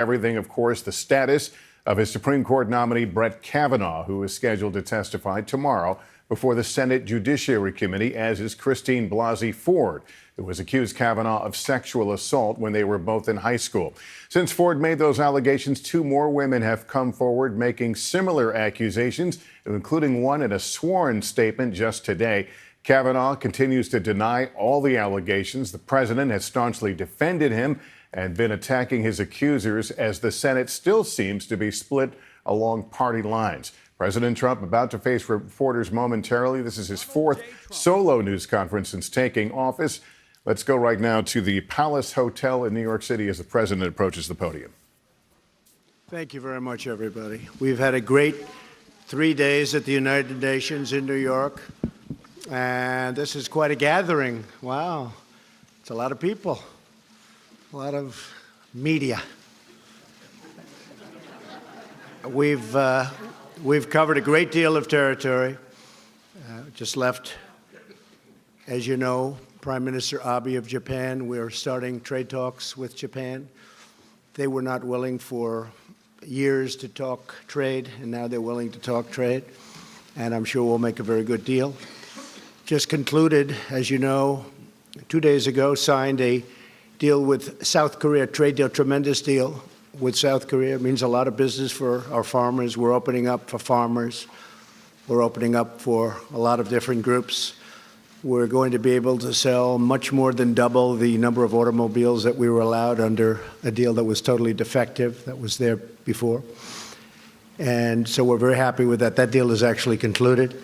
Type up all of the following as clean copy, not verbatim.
Everything, of course, the status of his Supreme Court nominee, Brett Kavanaugh, who is scheduled to testify tomorrow before the Senate Judiciary Committee, as is Christine Blasey Ford, who has accused Kavanaugh of sexual assault when they were both in high school. Since Ford made those allegations, two more women have come forward making similar accusations, including one in a sworn statement just today. Kavanaugh continues to deny all the allegations. The president has staunchly defended him and been attacking his accusers as the Senate still seems to be split along party lines. President Trump about to face reporters momentarily. This is his fourth solo news conference since taking office. Let's go right now to the Palace Hotel in New York City as the president approaches the podium. Thank you very much, everybody. We've had a great 3 days at the United Nations in New York, and this is quite a gathering. Wow, it's a lot of people, a lot of media. We've covered a great deal of territory. Just left, as you know, Prime Minister Abe of Japan. We're starting trade talks with Japan. They were not willing for years to talk trade, and now they're willing to talk trade, and I'm sure we'll make a very good deal. Just concluded, as you know, 2 days ago, signed a deal with South Korea, trade deal, tremendous deal with South Korea. It means a lot of business for our farmers. We're opening up for farmers. We're opening up for a lot of different groups. We're going to be able to sell much more than double the number of automobiles that we were allowed under a deal that was totally defective, that was there before. And so we're very happy with that. That deal is actually concluded.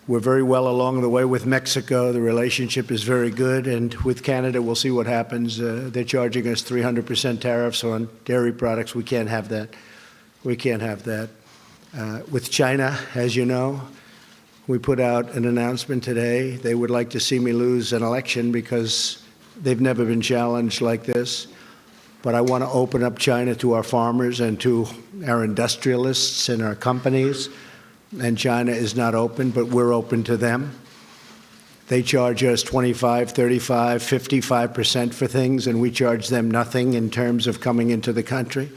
We're very well along the way with Mexico. The relationship is very good. And with Canada, we'll see what happens. They're charging us 300% tariffs on dairy products. We can't have that. We can't have that. With China, as you know, we put out an announcement today. They would like to see me lose an election because they've never been challenged like this. But I want to open up China to our farmers and to our industrialists and our companies. And China is not open, but we're open to them. They charge us 25, 35, 55% for things, and we charge them nothing in terms of coming into the country.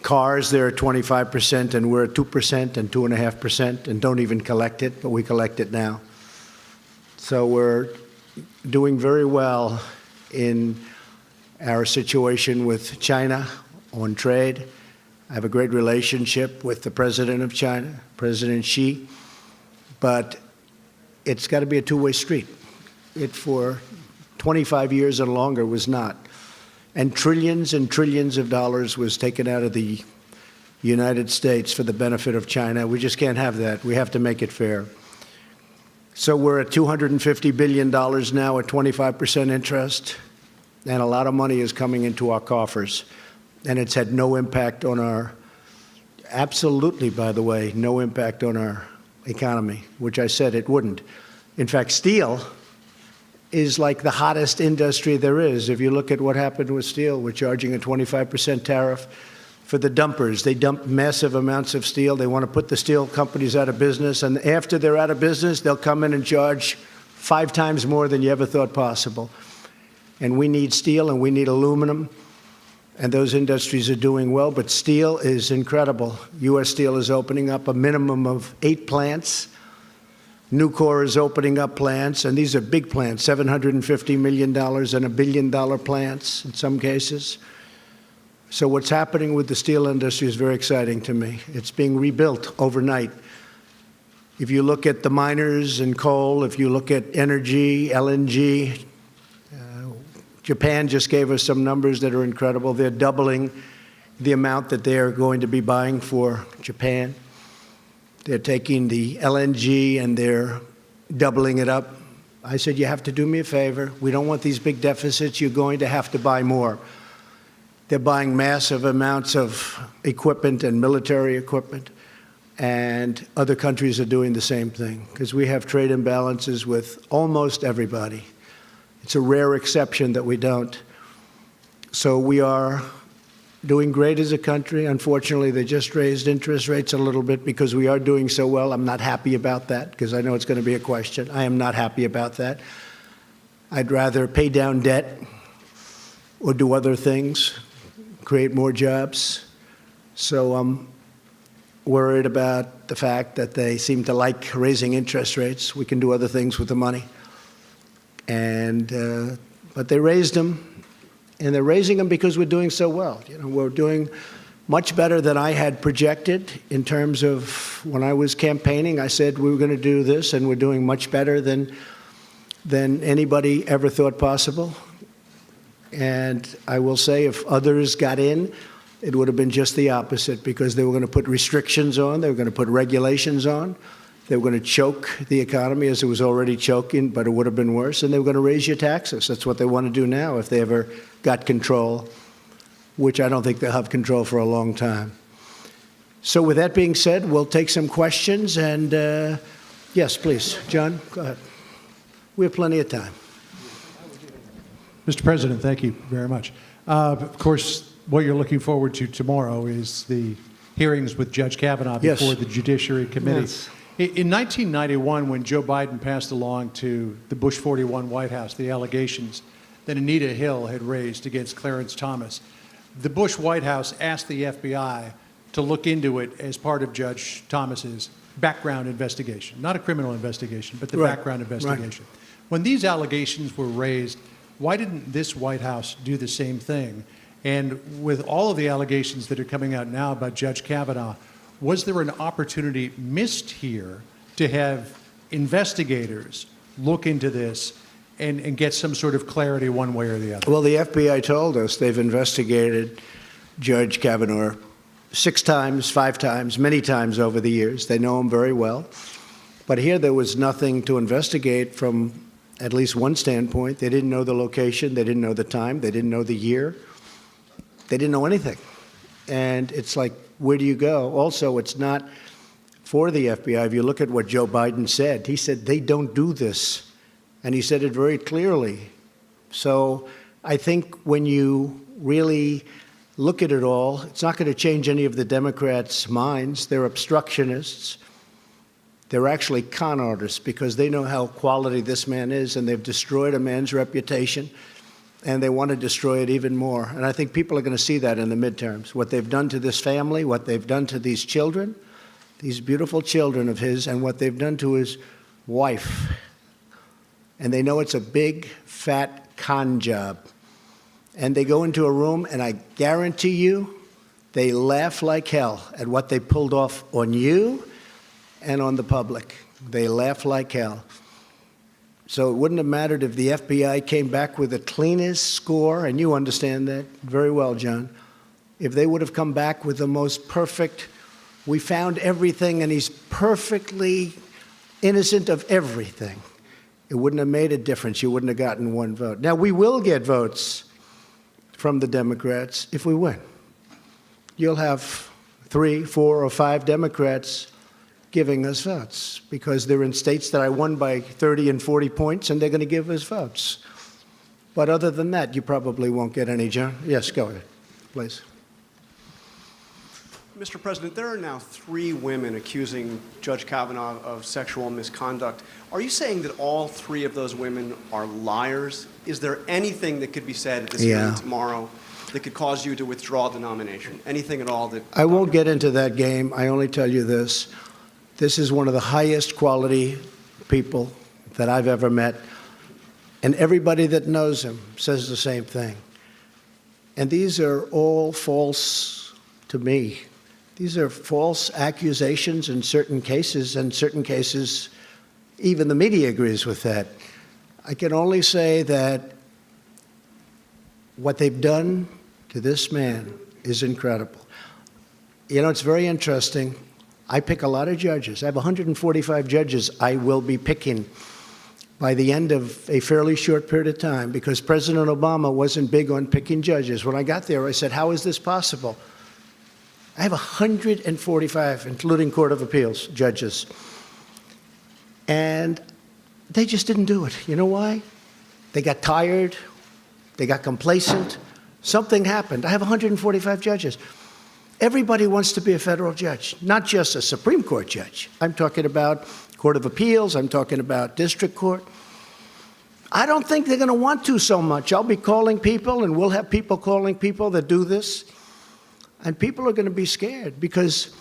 Cars, they're at 25%, and we're at 2% and 2.5%, and don't even collect it, but we collect it now. So we're doing very well in our situation with China on trade. I have a great relationship with the president of China, President Xi, but it's got to be a two-way street. It, for 25 years and longer, was not. And trillions of dollars was taken out of the United States for the benefit of China. We just can't have that. We have to make it fair. So we're at $250 billion now at 25% interest, and a lot of money is coming into our coffers. And it's had no impact on our, absolutely, by the way, no impact on our economy, which I said it wouldn't. In fact, steel is like the hottest industry there is. If you look at what happened with steel, we're charging a 25% tariff for the dumpers. They dump massive amounts of steel. They want to put the steel companies out of business. And after they're out of business, they'll come in and charge 5 times more than you ever thought possible. And we need steel and we need aluminum. And those industries are doing well, but steel is incredible. U.S. Steel is opening up a minimum of 8 plants. Nucor is opening up plants, and these are big plants, $750 million and $1 billion plants in some cases. So what's happening with the steel industry is very exciting to me. It's being rebuilt overnight. If you look at the miners and coal, if you look at energy, LNG, Japan just gave us some numbers that are incredible. They're doubling the amount that they're going to be buying for Japan. They're taking the LNG and they're doubling it up. I said, you have to do me a favor. We don't want these big deficits. You're going to have to buy more. They're buying massive amounts of equipment and military equipment, and other countries are doing the same thing because we have trade imbalances with almost everybody. It's a rare exception that we don't. So we are doing great as a country. Unfortunately, they just raised interest rates a little bit because we are doing so well. I'm not happy about that because I know it's going to be a question. I am not happy about that. I'd rather pay down debt or do other things, create more jobs. So I'm worried about the fact that they seem to like raising interest rates. We can do other things with the money. But they raised them, and they're raising them because we're doing so well. You know, we're doing much better than I had projected in terms of when I was campaigning. I said we were going to do this, and we're doing much better than anybody ever thought possible. And I will say if others got in, it would have been just the opposite, because they were going to put restrictions on, they were going to put regulations on, they were going to choke the economy as it was already choking, but it would have been worse, and they were going to raise your taxes. That's what they want to do now if they ever got control, which I don't think they'll have control for a long time. So with that being said, we'll take some questions, and yes, please. John, go ahead. We have plenty of time. Mr. President, thank you very much. Of course, what you're looking forward to tomorrow is the hearings with Judge Kavanaugh before the Judiciary Committee. Yes. In 1991, when Joe Biden passed along to the Bush 41 White House the allegations that Anita Hill had raised against Clarence Thomas, the Bush White House asked the FBI to look into it as part of Judge Thomas's background investigation. Not a criminal investigation, but the background investigation. Right. When these allegations were raised, why didn't this White House do the same thing? And with all of the allegations that are coming out now about Judge Kavanaugh, was there an opportunity missed here to have investigators look into this and get some sort of clarity one way or the other? Well, the FBI told us they've investigated Judge Kavanaugh 6 times, 5 times, many times over the years. They know him very well. But here there was nothing to investigate from at least one standpoint. They didn't know the location. They didn't know the time. They didn't know the year. They didn't know anything. And it's like, where do you go? Also, it's not for the FBI. If you look at what Joe Biden said, he said they don't do this. And he said it very clearly. So I think when you really look at it all, it's not going to change any of the Democrats' minds. They're obstructionists. They're actually con artists, because they know how quality this man is, and they've destroyed a man's reputation, and they want to destroy it even more. And I think people are going to see that in the midterms, what they've done to this family, what they've done to these children, these beautiful children of his, and what they've done to his wife. And they know it's a big, fat con job. And they go into a room, and I guarantee you, they laugh like hell at what they pulled off on you and on the public. They laugh like hell. So it wouldn't have mattered if the FBI came back with the cleanest score, and you understand that very well, John. If they would have come back with the most perfect, we found everything and he's perfectly innocent of everything, it wouldn't have made a difference. You wouldn't have gotten one vote. Now, we will get votes from the Democrats if we win. You'll have 3, 4, or 5 Democrats giving us votes, because they're in states that I won by 30 and 40 points, and they're going to give us votes. But other than that, you probably won't get any, John. Yes, go ahead, please. Mr. President, there are now 3 women accusing Judge Kavanaugh of sexual misconduct. Are you saying that all 3 of those women are liars? Is there anything that could be said at this hearing tomorrow that could cause you to withdraw the nomination? Anything at all that... I won't get into that game. I only tell you this. This is one of the highest quality people that I've ever met. And everybody that knows him says the same thing. And these are all false to me. These are false accusations in certain cases, and certain cases, even the media agrees with that. I can only say that what they've done to this man is incredible. You know, it's very interesting. I pick a lot of judges. I have 145 judges I will be picking by the end of a fairly short period of time, because President Obama wasn't big on picking judges. When I got there, I said, how is this possible? I have 145, including Court of Appeals judges. And they just didn't do it. You know why? They got tired. They got complacent. Something happened. I have 145 judges. Everybody wants to be a federal judge, not just a Supreme Court judge. I'm talking about Court of Appeals. I'm talking about district court. I don't think they're going to want to so much. I'll be calling people, and we'll have people calling people that do this. And people are going to be scared because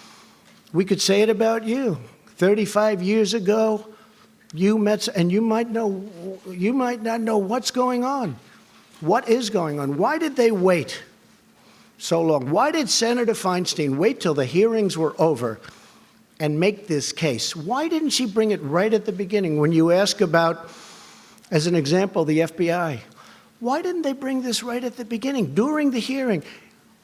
we could say it about you. 35 years ago, you met, and you might not know what's going on. What is going on? Why did they wait so long? Why did Senator Feinstein wait till the hearings were over and make this case? Why didn't she bring it right at the beginning? When you ask about, as an example, the FBI, why didn't they bring this right at the beginning, during the hearing?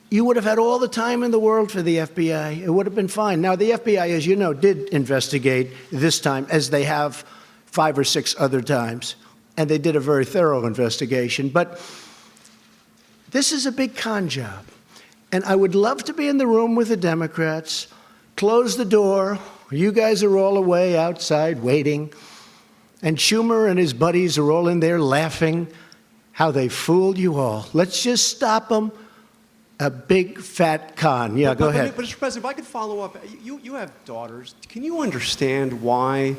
You would have had all the time in the world for the FBI. It would have been fine. Now, the FBI, as you know, did investigate this time, as they have 5 or 6 other times, and they did a very thorough investigation. But this is a big con job, and I would love to be in the room with the Democrats, close the door, you guys are all away outside waiting, and Schumer and his buddies are all in there laughing how they fooled you all. Let's just stop them. A big, fat con. Yeah, go ahead. But, Mr. President, if I could follow up, you have daughters. Can you understand why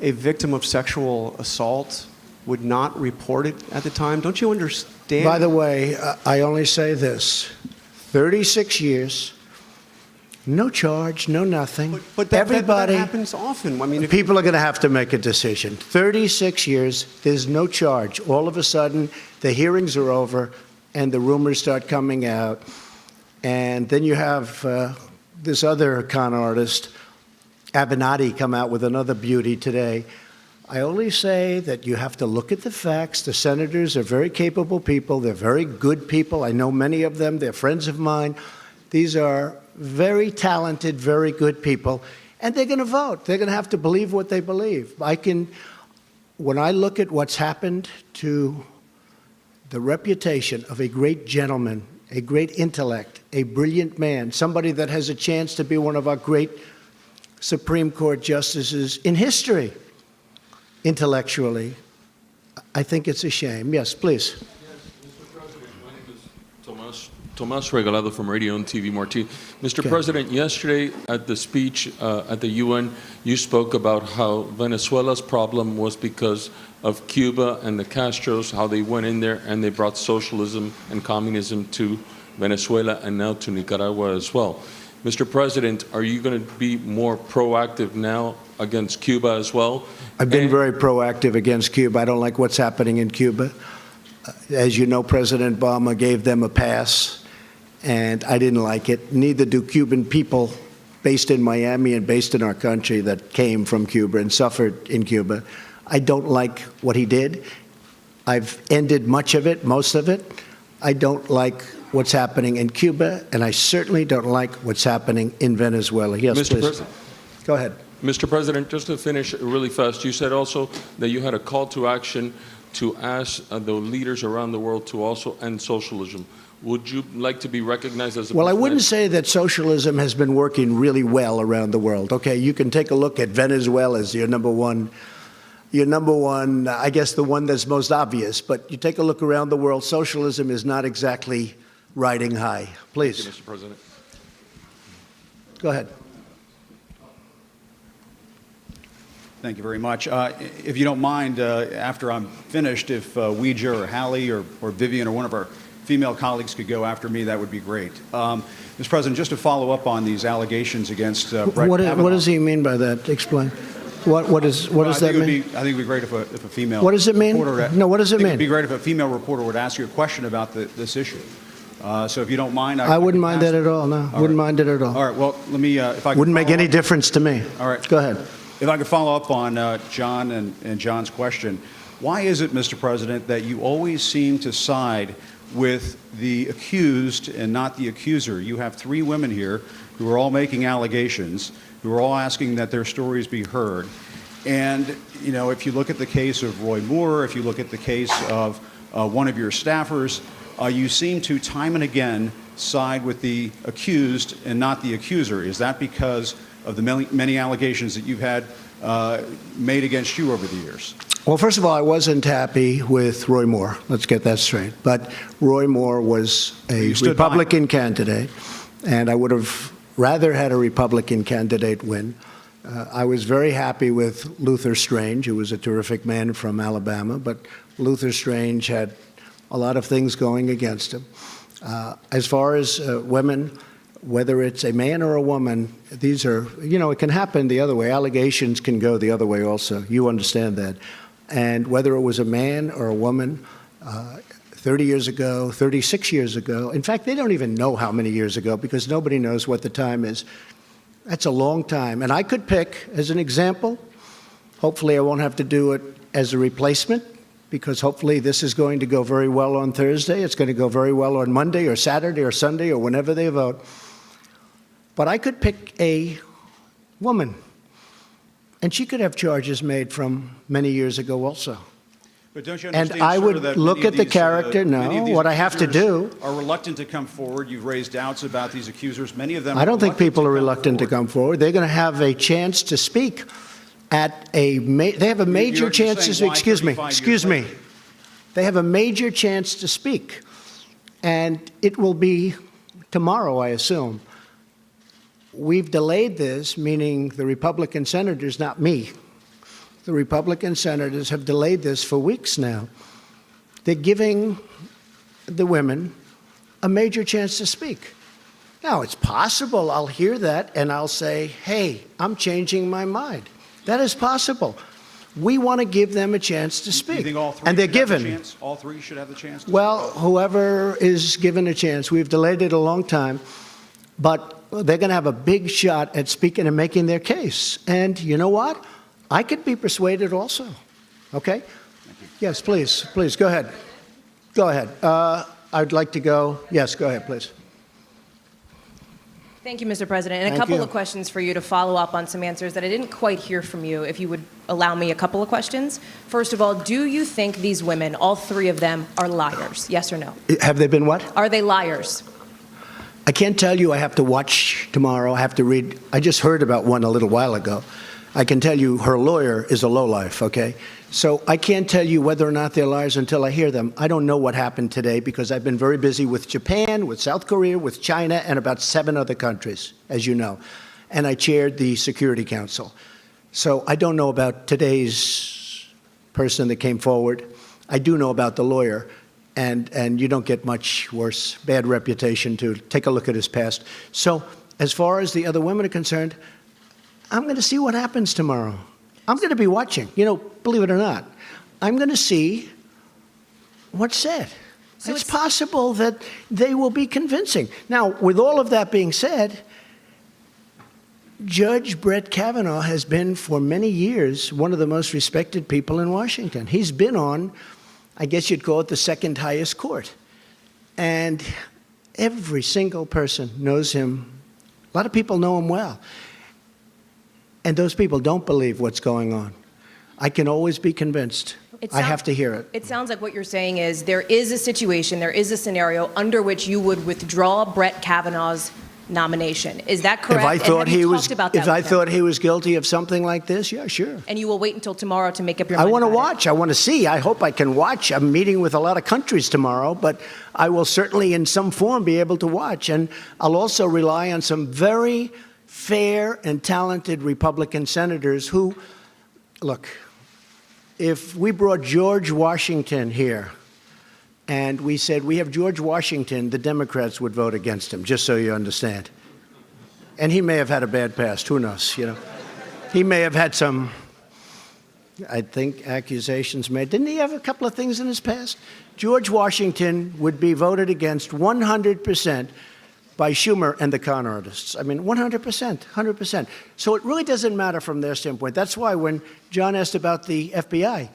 a victim of sexual assault would not report it at the time? Don't you understand? By the way, I only say this. 36 years, no charge, no nothing. But that happens often. I mean, people are going to have to make a decision. 36 years, there's no charge. All of a sudden, the hearings are over, and the rumors start coming out. And then you have this other con artist, Avenatti, come out with another beauty today. I only say that you have to look at the facts. The senators are very capable people. They're very good people. I know many of them. They're friends of mine. These are very talented, very good people. And they're going to vote. They're going to have to believe what they believe. When I look at what's happened to the reputation of a great gentleman, a great intellect, a brilliant man, somebody that has a chance to be one of our great Supreme Court justices in history, intellectually, I think it's a shame. Yes, please. Yes, Mr. President, my name is Tomas Regalado from Radio and TV Marti. Mr. Okay. President, yesterday at the speech at the UN, you spoke about how Venezuela's problem was because of Cuba and the Castros, how they went in there and they brought socialism and communism to Venezuela and now to Nicaragua as well. Mr. President, are you going to be more proactive now against Cuba as well? I've been very proactive against Cuba. I don't like what's happening in Cuba. As you know, President Obama gave them a pass, and I didn't like it. Neither do Cuban people based in Miami and based in our country that came from Cuba and suffered in Cuba. I don't like what he did. I've ended much of it, most of it. I don't like what's happening in Cuba, and I certainly don't like what's happening in Venezuela. Yes, Mr. please. President. Go ahead. Mr. President, just to finish really fast, you said also that you had a call to action to ask the leaders around the world to also end socialism. Would you like to be recognized as a Well, I wouldn't say that socialism has been working really well around the world. Okay, you can take a look at Venezuela as your number one, I guess the one that's most obvious. But you take a look around the world, socialism is not exactly riding high. Please. Thank you, Mr. President. Go ahead. Thank you very much. If you don't mind, after I'm finished, if Ouija or Hallie or Vivian or one of our female colleagues could go after me, that would be great. Mr. President, just to follow up on these allegations against Brett Kavanaugh. What does he mean by that? Explain. What does that mean? I think it would be great if a female What does it mean? reporter... No, what does it mean? It would be great if a female reporter would ask you a question about this issue. So if you don't mind... I wouldn't mind that at all, no. Wouldn't mind it at all. All right, well, let me... if I could Wouldn't make follow any up. difference to me. All right. Go ahead. If I could follow up on John and John's question, why is it, Mr. President, that you always seem to side with the accused and not the accuser? You have 3 women here who are all making allegations, who are all asking that their stories be heard. And, you know, if you look at the case of Roy Moore, if you look at the case of one of your staffers, you seem to time and again side with the accused and not the accuser. Is that because of the many allegations that you've had made against you over the years? Well, first of all, I wasn't happy with Roy Moore. Let's get that straight. But Roy Moore was a Republican candidate, and I would have rather had a Republican candidate win. I was very happy with Luther Strange, who was a terrific man from Alabama, but Luther Strange had a lot of things going against him. As far as women, whether it's a man or a woman, these are, it can happen the other way. Allegations can go the other way also. You understand that. And whether it was a man or a woman, 30 years ago, 36 years ago, in fact, they don't even know how many years ago because nobody knows what the time is. That's a long time. And I could pick, as an example, hopefully I won't have to do it as a replacement, because hopefully this is going to go very well on Thursday. It's going to go very well on Monday or Saturday or Sunday or whenever they vote. But I could pick a woman, and she could have charges made from many years ago also. But don't you And understand, I sir, would that look many at of the these, character. many of No, these what I have to accusers do. are reluctant to come forward. You've raised doubts about these accusers. Many of them. I don't think people are reluctant to forward. come forward. They're going to have a chance to speak at a. They have a major You're chance to saying speak. why Excuse 35 me. years later? They have a major chance to speak, and it will be tomorrow, I assume. We've delayed this, meaning the Republican senators, not me. The Republican senators have delayed this for weeks now. They're giving the women a major chance to speak. Now, it's possible I'll hear that and I'll say, hey, I'm changing my mind. That is possible. We want to give them a chance to speak. You think all three and they're should have the given. chance? All three should have the chance to Well, speak? whoever is given a chance. We've delayed it a long time, but they're going to have a big shot at speaking and making their case. And you know what? I could be persuaded also. Okay? Yes, please. Please, go ahead. Go ahead. I'd like to go. Yes, go ahead, please. Thank you, Mr. President. And Thank a couple you. of questions for you to follow up on some answers that I didn't quite hear from you, if you would allow me a couple of questions. First of all, do you think these women, all three of them, are liars? Yes or no? Have they been what? Are they liars? I can't tell you. I have to watch tomorrow. I have to read. I just heard about one a little while ago. I can tell you her lawyer is a lowlife, okay? So I can't tell you whether or not they're liars until I hear them. I don't know what happened today because I've been very busy with Japan, with South Korea, with China, and about 7 other countries, as you know. And I chaired the Security Council. So I don't know about today's person that came forward. I do know about the lawyer. And you don't get much worse, bad reputation to take a look at his past. So as far as the other women are concerned, I'm going to see what happens tomorrow. I'm going to be watching. Believe it or not, I'm going to see what's said. So it's it's possible that they will be convincing. Now, with all of that being said, Judge Brett Kavanaugh has been for many years one of the most respected people in Washington. He's been on, I guess you'd call it, the second highest court. And every single person knows him. A lot of people know him well. And those people don't believe what's going on. I can always be convinced. I have to hear it. It sounds like what you're saying is there is a situation, there is a scenario under which you would withdraw Brett Kavanaugh's nomination. Is that correct? If I thought he was, if I with him? thought he was guilty of something like this, yeah, sure. And you will wait until tomorrow to make up your I mind want to about it? watch. I want to see. I hope I can watch. I'm meeting with a lot of countries tomorrow, but I will certainly in some form be able to watch. And I'll also rely on some very fair and talented Republican senators who, look, if we brought George Washington here and we said, we have George Washington, the Democrats would vote against him, just so you understand. And he may have had a bad past. Who knows, He may have had some, I think, accusations made. Didn't he have a couple of things in his past? George Washington would be voted against 100% by Schumer and the con artists. I mean, 100%, 100%. So it really doesn't matter from their standpoint. That's why when John asked about the FBI,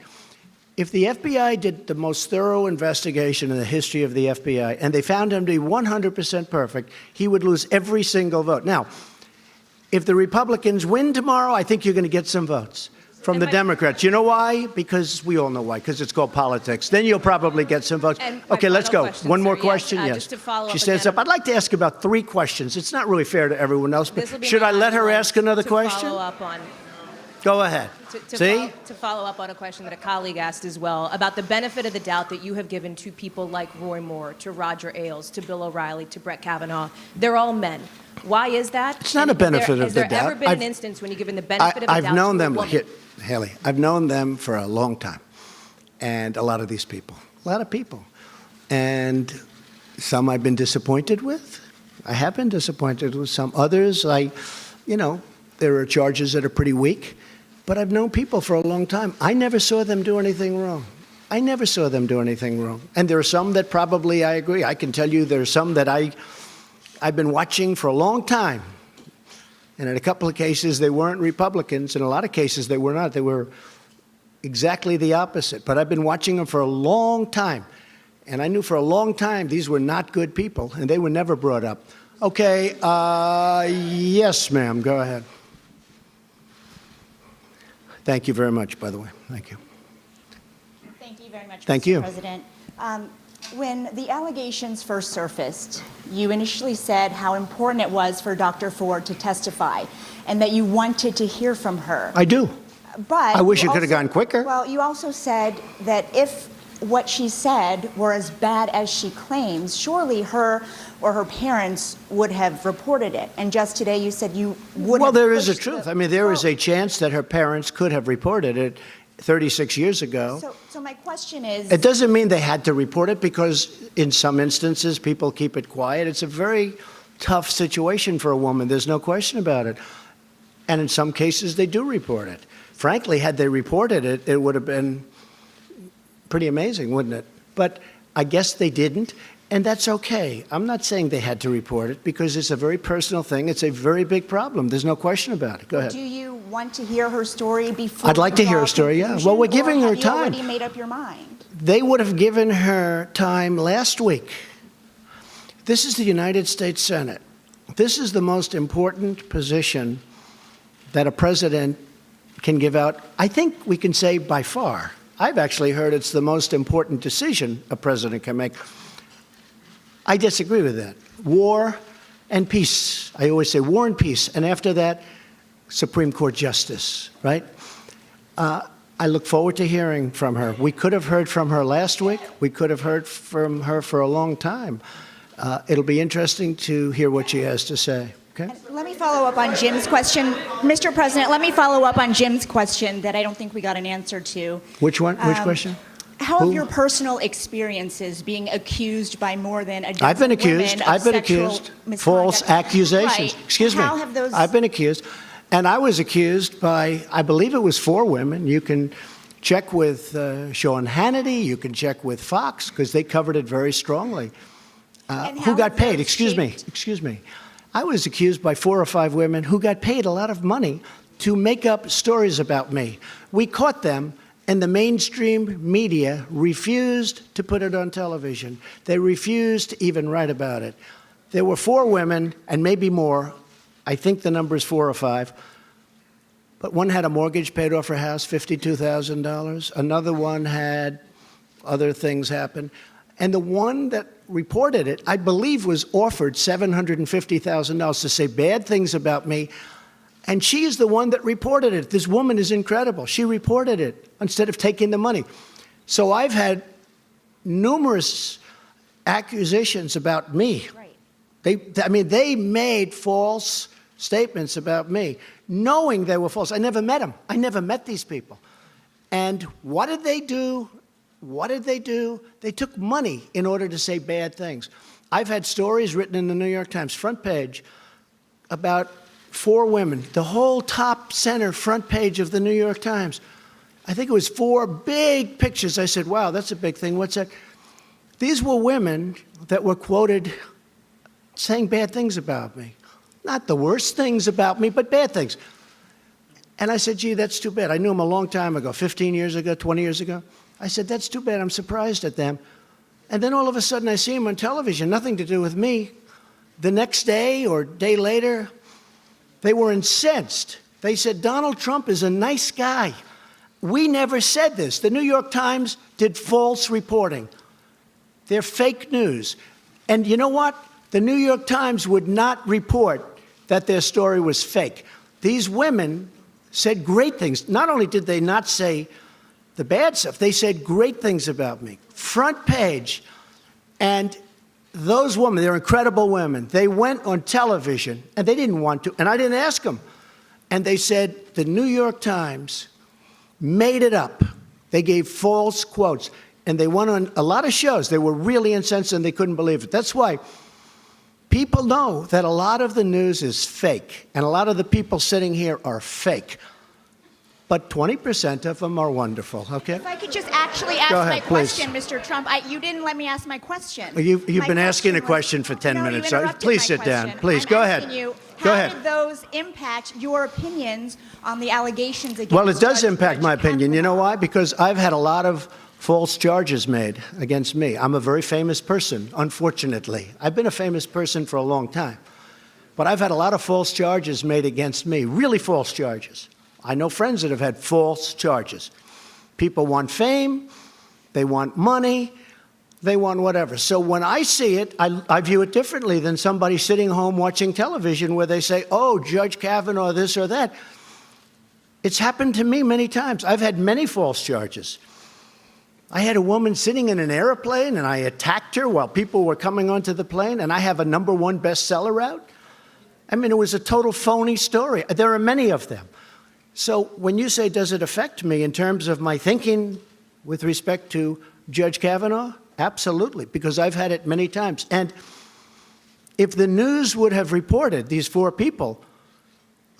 if the FBI did the most thorough investigation in the history of the FBI and they found him to be 100% perfect, he would lose every single vote. Now, if the Republicans win tomorrow, I think you're going to get some votes from the Democrats. You know why? Because we all know why, because it's called politics. Then you'll probably get some votes. Okay, let's go. One more question? Yes. Just to follow She up stands again. up. I'd like to ask about 3 questions. It's not really fair to everyone else, but This will be should my I let last her one ask another to question? Follow up on. Go ahead. See? To follow up on a question that a colleague asked as well about the benefit of the doubt that you have given to people like Roy Moore, to Roger Ailes, to Bill O'Reilly, to Brett Kavanaugh. They're all men. Why is that? It's not a benefit of the Has there doubt. ever been an instance when you've given the benefit of the doubt I've known to a them, woman? Haley, I've known them for a long time. And a lot of these people, a lot of people. And some I've been disappointed with. I have been disappointed with some. Others, there are charges that are pretty weak, but I've known people for a long time. I never saw them do anything wrong. I never saw them do anything wrong. And there are some that probably I agree. I can tell you there are some that I've been watching for a long time. And in a couple of cases, they weren't Republicans. In a lot of cases, they were not. They were exactly the opposite. But I've been watching them for a long time. And I knew for a long time these were not good people, and they were never brought up. Okay, yes, ma'am, go ahead. Thank you very much, by the way. Thank you. Thank you very much, Thank Mr. you. President. When the allegations first surfaced, you initially said how important it was for Dr. Ford to testify and that you wanted to hear from her. I do. But I wish you it could have also- gone quicker. Well, you also said that if what she said were as bad as she claims, surely her or her parents would have reported it. And just today you said you would Well, have there is a pushed truth. the I mean, there is a vote. chance that her parents could have reported it 36 years ago. So my question is... It doesn't mean they had to report it, because in some instances, people keep it quiet. It's a very tough situation for a woman. There's no question about it. And in some cases, they do report it. Frankly, had they reported it, it would have been pretty amazing, wouldn't it? But I guess they didn't, and that's okay. I'm not saying they had to report it, because it's a very personal thing. It's a very big problem. There's no question about it. Go ahead. Do you want to hear her story before I'd like you to hear draw her story, yeah. conclusion, Well, we're or giving her have you time. already made up your mind? They would have given her time last week. This is the United States Senate. This is the most important position that a president can give out, I think we can say by far. I've actually heard it's the most important decision a president can make. I disagree with that. War and peace. I always say war and peace. And after that, Supreme Court justice, right? I look forward to hearing from her. We could have heard from her last week. We could have heard from her for a long time. It'll be interesting to hear what she has to say. Okay? Let me follow up on Jim's question. Mr. President, let me follow up on Jim's question that I don't think we got an answer to. Which one? Which question? How Who? have your personal experiences being accused by more than a dozen I've been accused. women of I've been sexual accused. misconduct? False accusations. Right. Excuse me. How have those... I've been accused. And I was accused by, I believe it was 4 women. You can check with Sean Hannity. You can check with Fox, because they covered it very strongly. And Who how got have paid? those Excuse me. shaped- Excuse me. I was accused by 4 or 5 women who got paid a lot of money to make up stories about me. We caught them, and the mainstream media refused to put it on television. They refused to even write about it. There were 4 women, and maybe more. I think the number is 4 or 5. But one had a mortgage paid off her house, $52,000. Another one had other things happen. And the one that reported it, I believe, was offered $750,000 to say bad things about me. And she is the one that reported it. This woman is incredible. She reported it instead of taking the money. So I've had numerous accusations about me. Right. They made false statements about me, knowing they were false. I never met them. I never met these people. And what did they do? What did they do? They took money in order to say bad things. I've had stories written in the New York Times front page about 4 women, the whole top center front page of the New York Times. I think it was 4 big pictures. I said, wow, that's a big thing. What's that? These were women that were quoted saying bad things about me. Not the worst things about me, but bad things. And I said, gee, that's too bad. I knew them a long time ago, 15 years ago, 20 years ago. I said, that's too bad. I'm surprised at them. And then all of a sudden I see them on television, nothing to do with me. The next day or day later, they were incensed. They said, Donald Trump is a nice guy. We never said this. The New York Times did false reporting. They're fake news. And you know what? The New York Times would not report that their story was fake. These women said great things. Not only did they not say the bad stuff, they said great things about me. Front page. And those women, they're incredible women. They went on television, and they didn't want to, and I didn't ask them. And they said the New York Times made it up. They gave false quotes, and they went on a lot of shows. They were really incensed, and they couldn't believe it. That's why people know that a lot of the news is fake, and a lot of the people sitting here are fake. But 20% of them are wonderful, okay? If I could just actually ask ahead, my please. question, Mr. Trump. You didn't let me ask my question. You've My been asking a was- question for 10 No, minutes. You interrupted Please my sit down. question. Please, I'm go ahead. asking you, Go how ahead. did those impact your opinions on the allegations against Well, it does Judge impact my opinion. You know Kavanaugh? why? Because I've had a lot of false charges made against me. I'm a very famous person, unfortunately. I've been a famous person for a long time. But I've had a lot of false charges made against me, really false charges. I know friends that have had false charges. People want fame, they want money, they want whatever. So when I see it, I view it differently than somebody sitting home watching television where they say, oh, Judge Kavanaugh, this or that. It's happened to me many times. I've had many false charges. I had a woman sitting in an airplane, and I attacked her while people were coming onto the plane, and I have a #1 bestseller out. I mean, it was a total phony story. There are many of them. So when you say, does it affect me in terms of my thinking with respect to Judge Kavanaugh? Absolutely, because I've had it many times. And if the news would have reported these 4 people,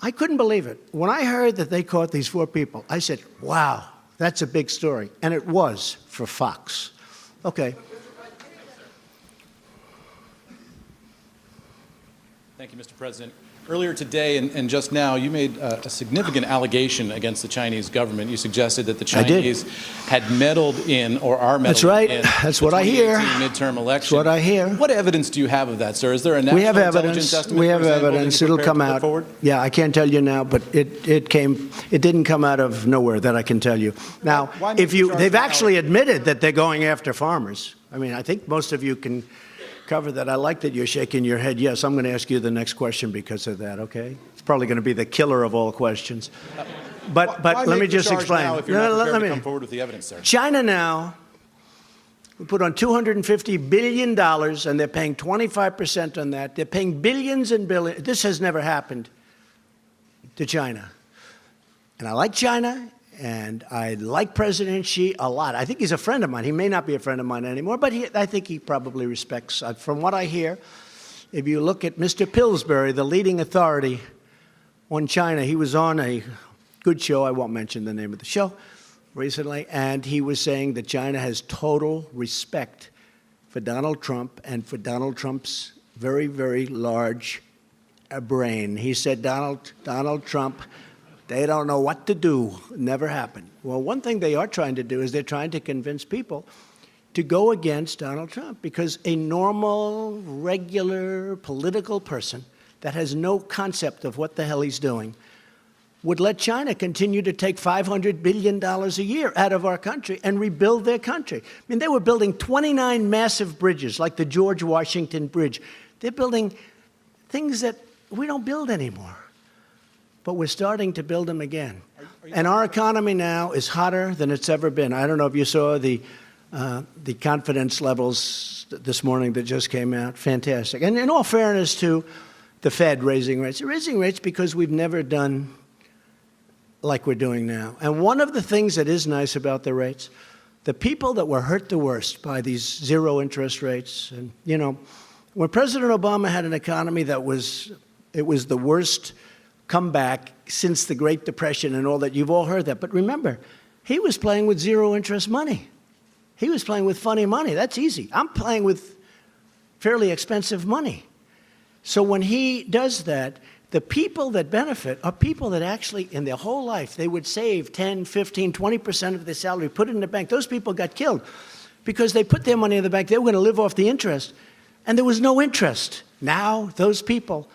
I couldn't believe it. When I heard that they caught these 4 people, I said, wow, that's a big story. And it was for Fox. Okay. Thank you, Mr. President. Earlier today and just now, you made a significant allegation against the Chinese government. You suggested that the Chinese had meddled in or are meddling That's right. in That's the what I hear. 2018 midterm election. That's what I hear. What evidence do you have of that, sir? Is there a national We have intelligence evidence. estimate, We for have example, that evidence. you're It'll prepared come to put out. forward? Yeah, I can't tell you now, but it didn't come out of nowhere that I can tell you. Now, Why make the charge they've now? actually admitted that they're going after farmers. I mean, I think most of you can cover that. I like that you're shaking your head. Yes, I'm going to ask you the next question because of that, okay? It's probably going to be the killer of all questions. But Why let me make the just charge explain. now if you're not prepared to me- come forward with the evidence, sir? China now, we put on $250 billion, and they're paying 25% on that. They're paying billions and billions. This has never happened to China. And I like China, and I like President Xi a lot. I think he's a friend of mine. He may not be a friend of mine anymore, but I think he probably respects. From what I hear, if you look at Mr. Pillsbury, the leading authority on China, he was on a good show. I won't mention the name of the show recently, and he was saying that China has total respect for Donald Trump and for Donald Trump's very, very large brain. He said, Donald Trump, they don't know what to do. Never happened. Well, one thing they are trying to do is they're trying to convince people to go against Donald Trump, because a normal, regular political person that has no concept of what the hell he's doing would let China continue to take $500 billion a year out of our country and rebuild their country. I mean, they were building 29 massive bridges, like the George Washington Bridge. They're building things that we don't build anymore, but we're starting to build them again. And our economy now is hotter than it's ever been. I don't know if you saw the confidence levels this morning that just came out. Fantastic. And in all fairness to the Fed raising rates, they're raising rates because we've never done like we're doing now. And one of the things that is nice about the rates, the people that were hurt the worst by these zero interest rates, and, you know, when President Obama had an economy that was the worst comeback since the Great Depression and all that, you've all heard that. But remember, he was playing with zero interest money. He was playing with funny money. That's easy. I'm playing with fairly expensive money. So when he does that, the people that benefit are people that actually, in their whole life, they would save 10, 15, 20% of their salary, put it in the bank. Those people got killed because they put their money in the bank. They were going to live off the interest, and there was no interest. Now those people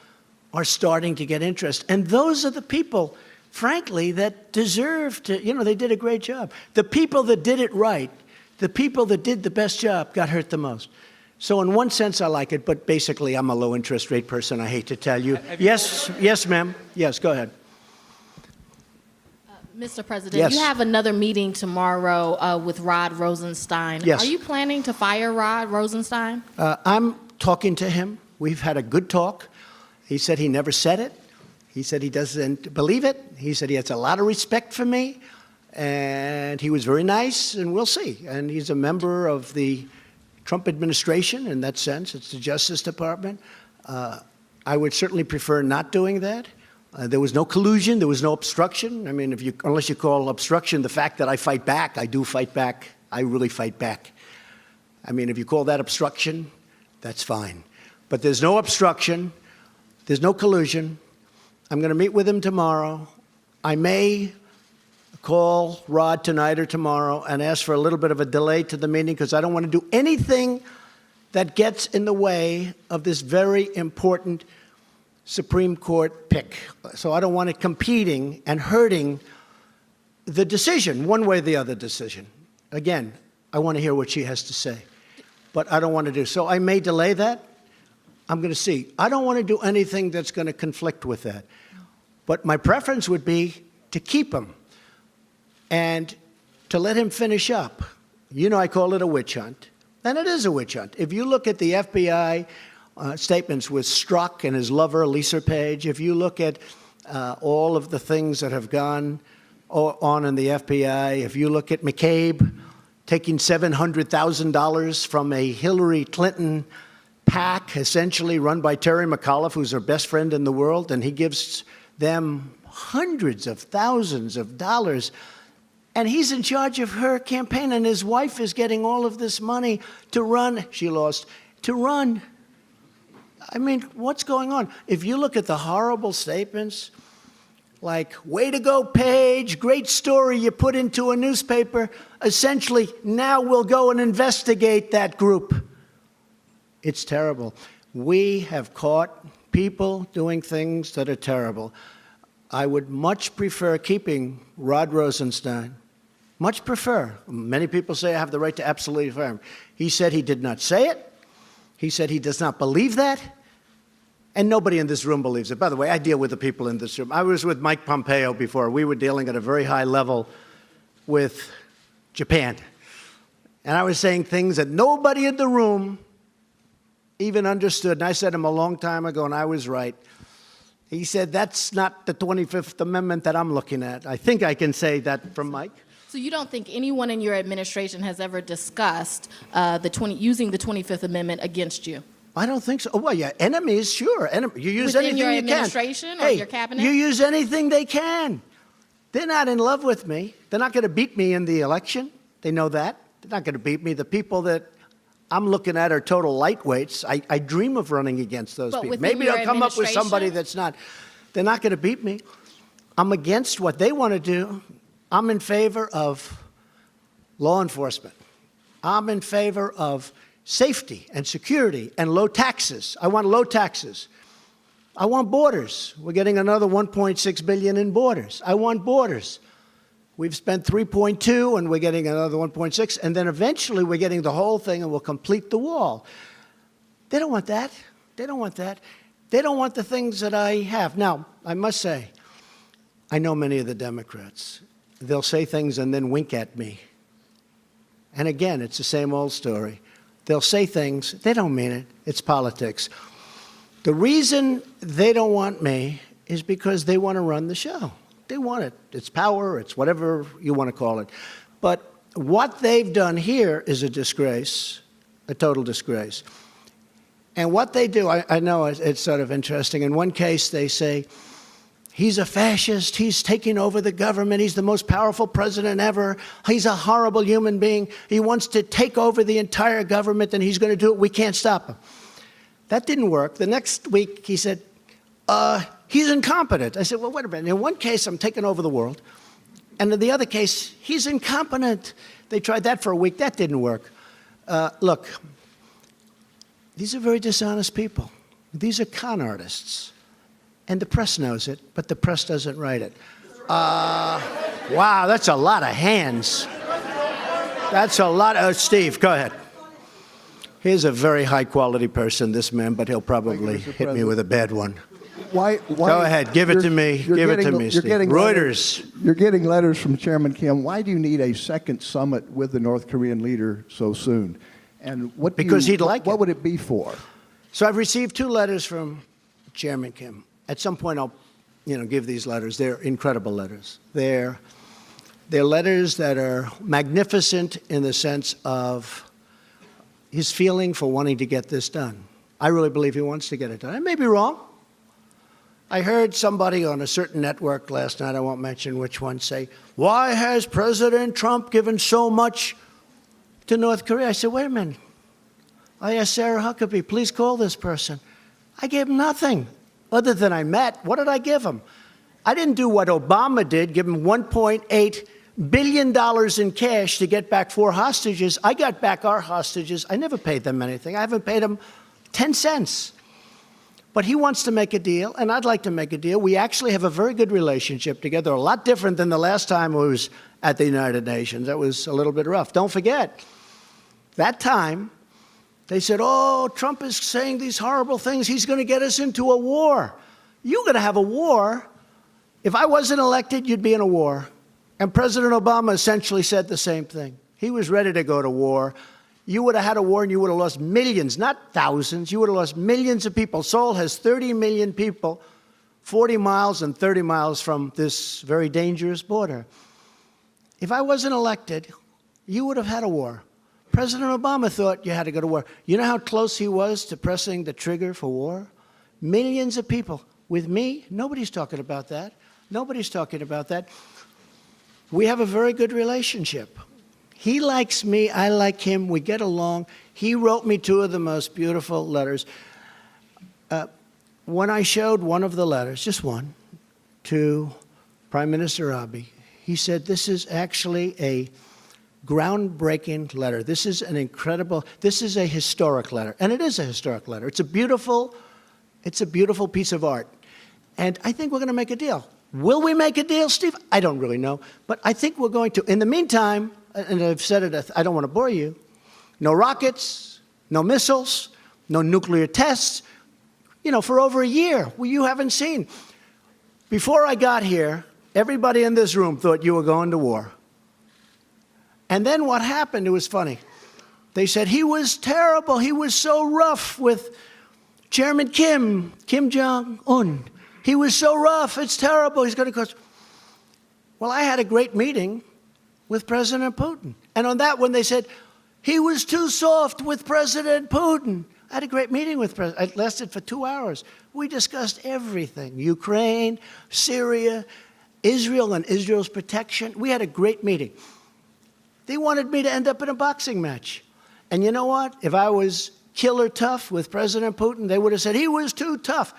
are starting to get interest. And those are the people, frankly, that deserve to, you know, they did a great job. The people that did it right, the people that did the best job got hurt the most. So in one sense, I like it, but basically, I'm a low interest rate person, I hate to tell you. Yes, ma'am. Yes, go ahead. Mr. President, Yes. you have another meeting tomorrow with Rod Rosenstein. Yes. Are you planning to fire Rod Rosenstein? I'm talking to him. We've had a good talk. He said he never said it. He said he doesn't believe it. He said he has a lot of respect for me. And he was very nice, and we'll see. And he's a member of the Trump administration in that sense. It's the Justice Department. I would certainly prefer not doing that. There was no collusion. There was no obstruction. I mean, unless you call obstruction the fact that I fight back, I do fight back. I really fight back. I mean, if you call that obstruction, that's fine. But there's no obstruction. There's no collusion. I'm going to meet with him tomorrow. I may call Rod tonight or tomorrow and ask for a little bit of a delay to the meeting because I don't want to do anything that gets in the way of this very important Supreme Court pick. So I don't want it competing and hurting the decision, one way or the other decision. Again, I want to hear what she has to say, but I don't want to do. So I may delay that. I'm going to see. I don't want to do anything that's going to conflict with that. But my preference would be to keep him and to let him finish up. You know, I call it a witch hunt, and it is a witch hunt. If you look at the FBI statements with Strzok and his lover, Lisa Page, if you look at all of the things that have gone on in the FBI, if you look at McCabe taking $700,000 from a Hillary Clinton PAC, essentially run by Terry McAuliffe, who's her best friend in the world, and he gives them hundreds of thousands of dollars. And he's in charge of her campaign, and his wife is getting all of this money to run. She lost. To run. I mean, what's going on? If you look at the horrible statements, like, way to go, Page, great story you put into a newspaper, essentially, now we'll go and investigate that group. It's terrible. We have caught people doing things that are terrible. I would much prefer keeping Rod Rosenstein. Much prefer. Many people say I have the right to absolutely fire him. He said he did not say it. He said he does not believe that. And nobody in this room believes it. By the way, I deal with the people in this room. I was with Mike Pompeo before. We were dealing at a very high level with Japan. And I was saying things that nobody in the room even understood. And I said to him a long time ago, and I was right. He said, that's not the 25th Amendment that I'm looking at. I think I can say that from Mike. So you don't think anyone in your administration has ever discussed using the 25th Amendment against you? I don't think so. Oh, well, yeah, enemies, sure. You use within anything your you can. administration or your cabinet? You use anything they can. They're not in love with me. They're not going to beat me in the election. They know that. They're not going to beat me. The people that I'm looking at are total lightweights. I dream of running against those people. Maybe they'll come up with somebody that's not. They're not going to beat me. I'm against what they want to do. I'm in favor of law enforcement. I'm in favor of safety and security and low taxes. I want low taxes. I want borders. We're getting another $1.6 billion in borders. I want borders. We've spent 3.2 and we're getting another 1.6, and then eventually we're getting the whole thing and we'll complete the wall. They don't want that. They don't want that. They don't want the things that I have. Now, I must say, I know many of the Democrats. They'll say things and then wink at me. And again, it's the same old story. They'll say things, they don't mean it. It's politics. The reason they don't want me is because they want to run the show. They want it. It's power. It's whatever you want to call it. But what they've done here is a disgrace, a total disgrace. And what they do, I know it's sort of interesting. In one case, they say, he's a fascist. He's taking over the government. He's the most powerful president ever. He's a horrible human being. He wants to take over the entire government, and he's going to do it. We can't stop him. That didn't work. The next week, he said, he's incompetent. I said, well, wait a minute. In one case, I'm taking over the world. And in the other case, he's incompetent. They tried that for a week. That didn't work. Look, these are very dishonest people. These are con artists. And the press knows it, but the press doesn't write it. Wow, that's a lot of hands. That's a lot of... Steve, go ahead. He's a very high-quality person, this man, but he'll probably hit me with a bad one. Why, go ahead, give it to me. Give it to me, Steve. Reuters. You're getting letters from Chairman Kim. Why do you need a second summit with the North Korean leader so soon? And what because he'd like it. What would it be for? So I've received 2 letters from Chairman Kim. At some point, I'll, give these letters. They're incredible letters. They're letters that are magnificent in the sense of his feeling for wanting to get this done. I really believe he wants to get it done. I may be wrong. I heard somebody on a certain network last night, I won't mention which one, say, why has President Trump given so much to North Korea? I said, wait a minute. I asked Sarah Huckabee, please call this person. I gave him nothing other than I met. What did I give him? I didn't do what Obama did, give him $1.8 billion in cash to get back 4 hostages. I got back our hostages. I never paid them anything. I haven't paid them 10 cents. But he wants to make a deal, and I'd like to make a deal. We actually have a very good relationship together, a lot different than the last time we was at the United Nations. That was a little bit rough. Don't forget, that time, they said, oh, Trump is saying these horrible things. He's going to get us into a war. You're going to have a war. If I wasn't elected, you'd be in a war. And President Obama essentially said the same thing. He was ready to go to war. You would have had a war and you would have lost millions, not thousands. You would have lost millions of people. Seoul has 30 million people, 40 miles and 30 miles from this very dangerous border. If I wasn't elected, you would have had a war. President Obama thought you had to go to war. You know how close he was to pressing the trigger for war? Millions of people. With me, nobody's talking about that. Nobody's talking about that. We have a very good relationship. He likes me, I like him, we get along. He wrote me 2 of the most beautiful letters. When I showed one of the letters, just one, to Prime Minister Abiy, he said, this is actually a groundbreaking letter. This is an incredible, this is a historic letter. And it is a historic letter. It's a beautiful piece of art. And I think we're going to make a deal. Will we make a deal, Steve? I don't really know. But I think we're going to. In the meantime, and I've said it, I don't want to bore you, no rockets, no missiles, no nuclear tests, for over a year. Well, you haven't seen. Before I got here, everybody in this room thought you were going to war. And then what happened, it was funny. They said he was terrible. He was so rough with Chairman Kim Jong-un. He was so rough. It's terrible. He's going to cause. Well, I had a great meeting with President Putin. And on that one, they said, he was too soft with President Putin. I had a great meeting with President. It lasted for 2 hours. We discussed everything. Ukraine, Syria, Israel and Israel's protection. We had a great meeting. They wanted me to end up in a boxing match. And you know what? If I was killer tough with President Putin, they would have said, he was too tough.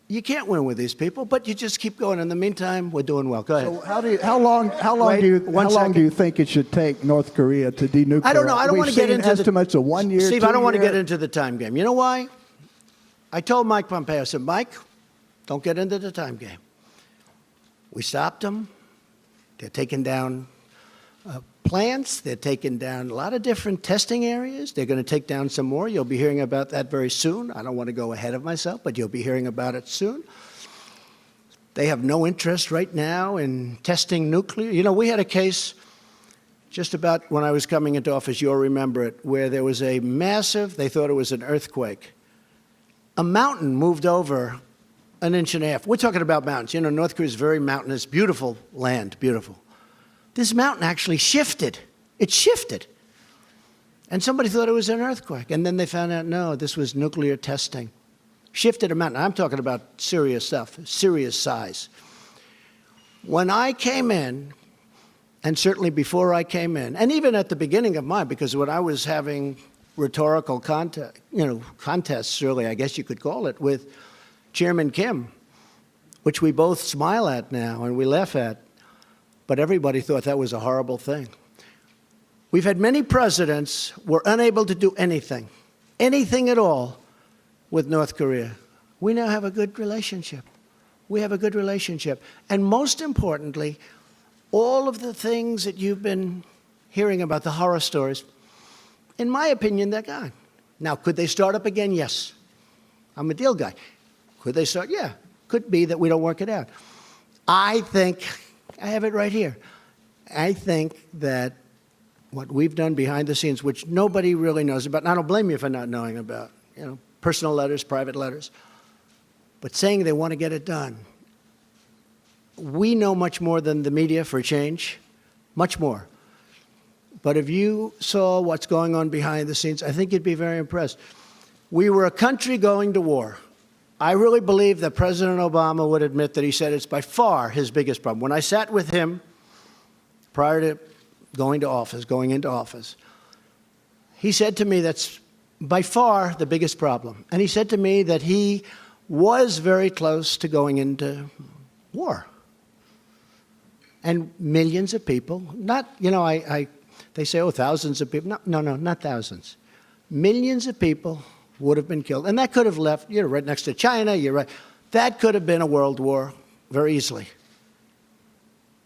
You can't win with these people, but you just keep going. In the meantime, we're doing well. Go ahead. So how long do you think it should take North Korea to denuclearize? I don't know. I don't want to get into estimates of 1 year. Steve, I don't want to get into the time game. You know why? I told Mike Pompeo, I said, Mike, don't get into the time game. We stopped them. They're taking down plants. They're taking down a lot of different testing areas. They're going to take down some more. You'll be hearing about that very soon. I don't want to go ahead of myself, but you'll be hearing about it soon. They have no interest right now in testing nuclear. We had a case just about when I was coming into office, you'll remember it, where there was a massive, they thought it was an earthquake. A mountain moved over 1.5 inches. We're talking about mountains. North Korea is very mountainous, beautiful land, beautiful. This mountain actually shifted. It shifted. And somebody thought it was an earthquake. And then they found out, no, this was nuclear testing. Shifted a mountain. I'm talking about serious stuff, serious size. When I came in, and certainly before I came in, and even at the beginning of mine, because when I was having rhetorical contests, really, I guess you could call it, with Chairman Kim, which we both smile at now and we laugh at, but everybody thought that was a horrible thing. We've had many presidents who were unable to do anything at all with North Korea. We now have a good relationship. We have a good relationship. And most importantly, all of the things that you've been hearing about, the horror stories, in my opinion, they're gone. Now, could they start up again? Yes. I'm a deal guy. Could they start? Yeah. Could be that we don't work it out. I think, I have it right here. I think that what we've done behind the scenes, which nobody really knows about, and I don't blame you for not knowing about, personal letters, private letters, but saying they want to get it done. We know much more than the media for a change, much more. But if you saw what's going on behind the scenes, I think you'd be very impressed. We were a country going to war. I really believe that President Obama would admit that he said it's by far his biggest problem. When I sat with him prior to going into office, he said to me that's by far the biggest problem. And he said to me that he was very close to going into war. And millions of people, not, they say, oh, thousands of people. No, not thousands. Millions of people would have been killed. And that could have left, you're right next to China, you're right. That could have been a world war very easily.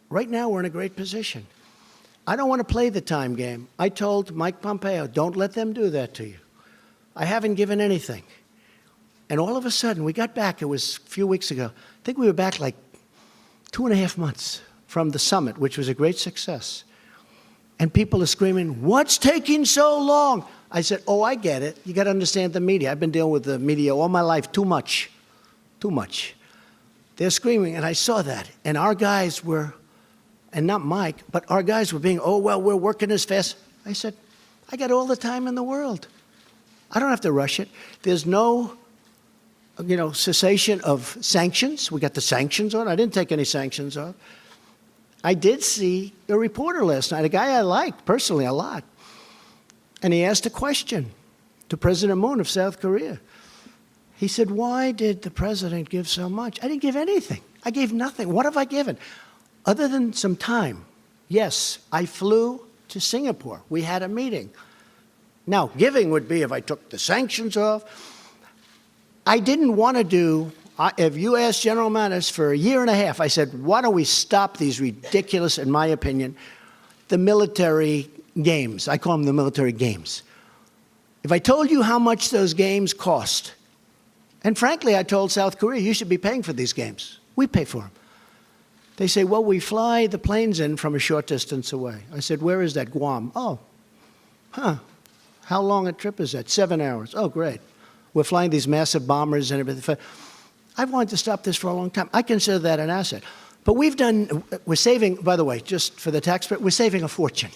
Right now, we're in a great position. I don't want to play the time game. I told Mike Pompeo, don't let them do that to you. I haven't given anything. And all of a sudden, we got back, it was a few weeks ago. I think we were back like 2.5 months from the summit, which was a great success. And people are screaming, what's taking so long? I said, oh, I get it. You got to understand the media. I've been dealing with the media all my life, too much. Too much. They're screaming, and I saw that. And our guys were, and not Mike, but our guys were being, oh, well, we're working as fast. I said, I got all the time in the world. I don't have to rush it. There's no, cessation of sanctions. We got the sanctions on. I didn't take any sanctions off. I did see a reporter last night, a guy I like personally a lot. And he asked a question to President Moon of South Korea. He said, why did the president give so much? I didn't give anything. I gave nothing. What have I given? Other than some time. Yes, I flew to Singapore. We had a meeting. Now, giving would be if I took the sanctions off. I didn't want to do, if you asked General Mattis for 1.5 years, I said, why don't we stop these ridiculous, in my opinion, the military games. I call them the military games. If I told you how much those games cost, and frankly, I told South Korea, you should be paying for these games. We pay for them. They say, well, we fly the planes in from a short distance away. I said, where is that? Guam. Oh, how long a trip is that? 7 hours. Oh, great. We're flying these massive bombers and everything. I've wanted to stop this for a long time. I consider that an asset. But we're saving, by the way, just for the taxpayer, we're saving a fortune.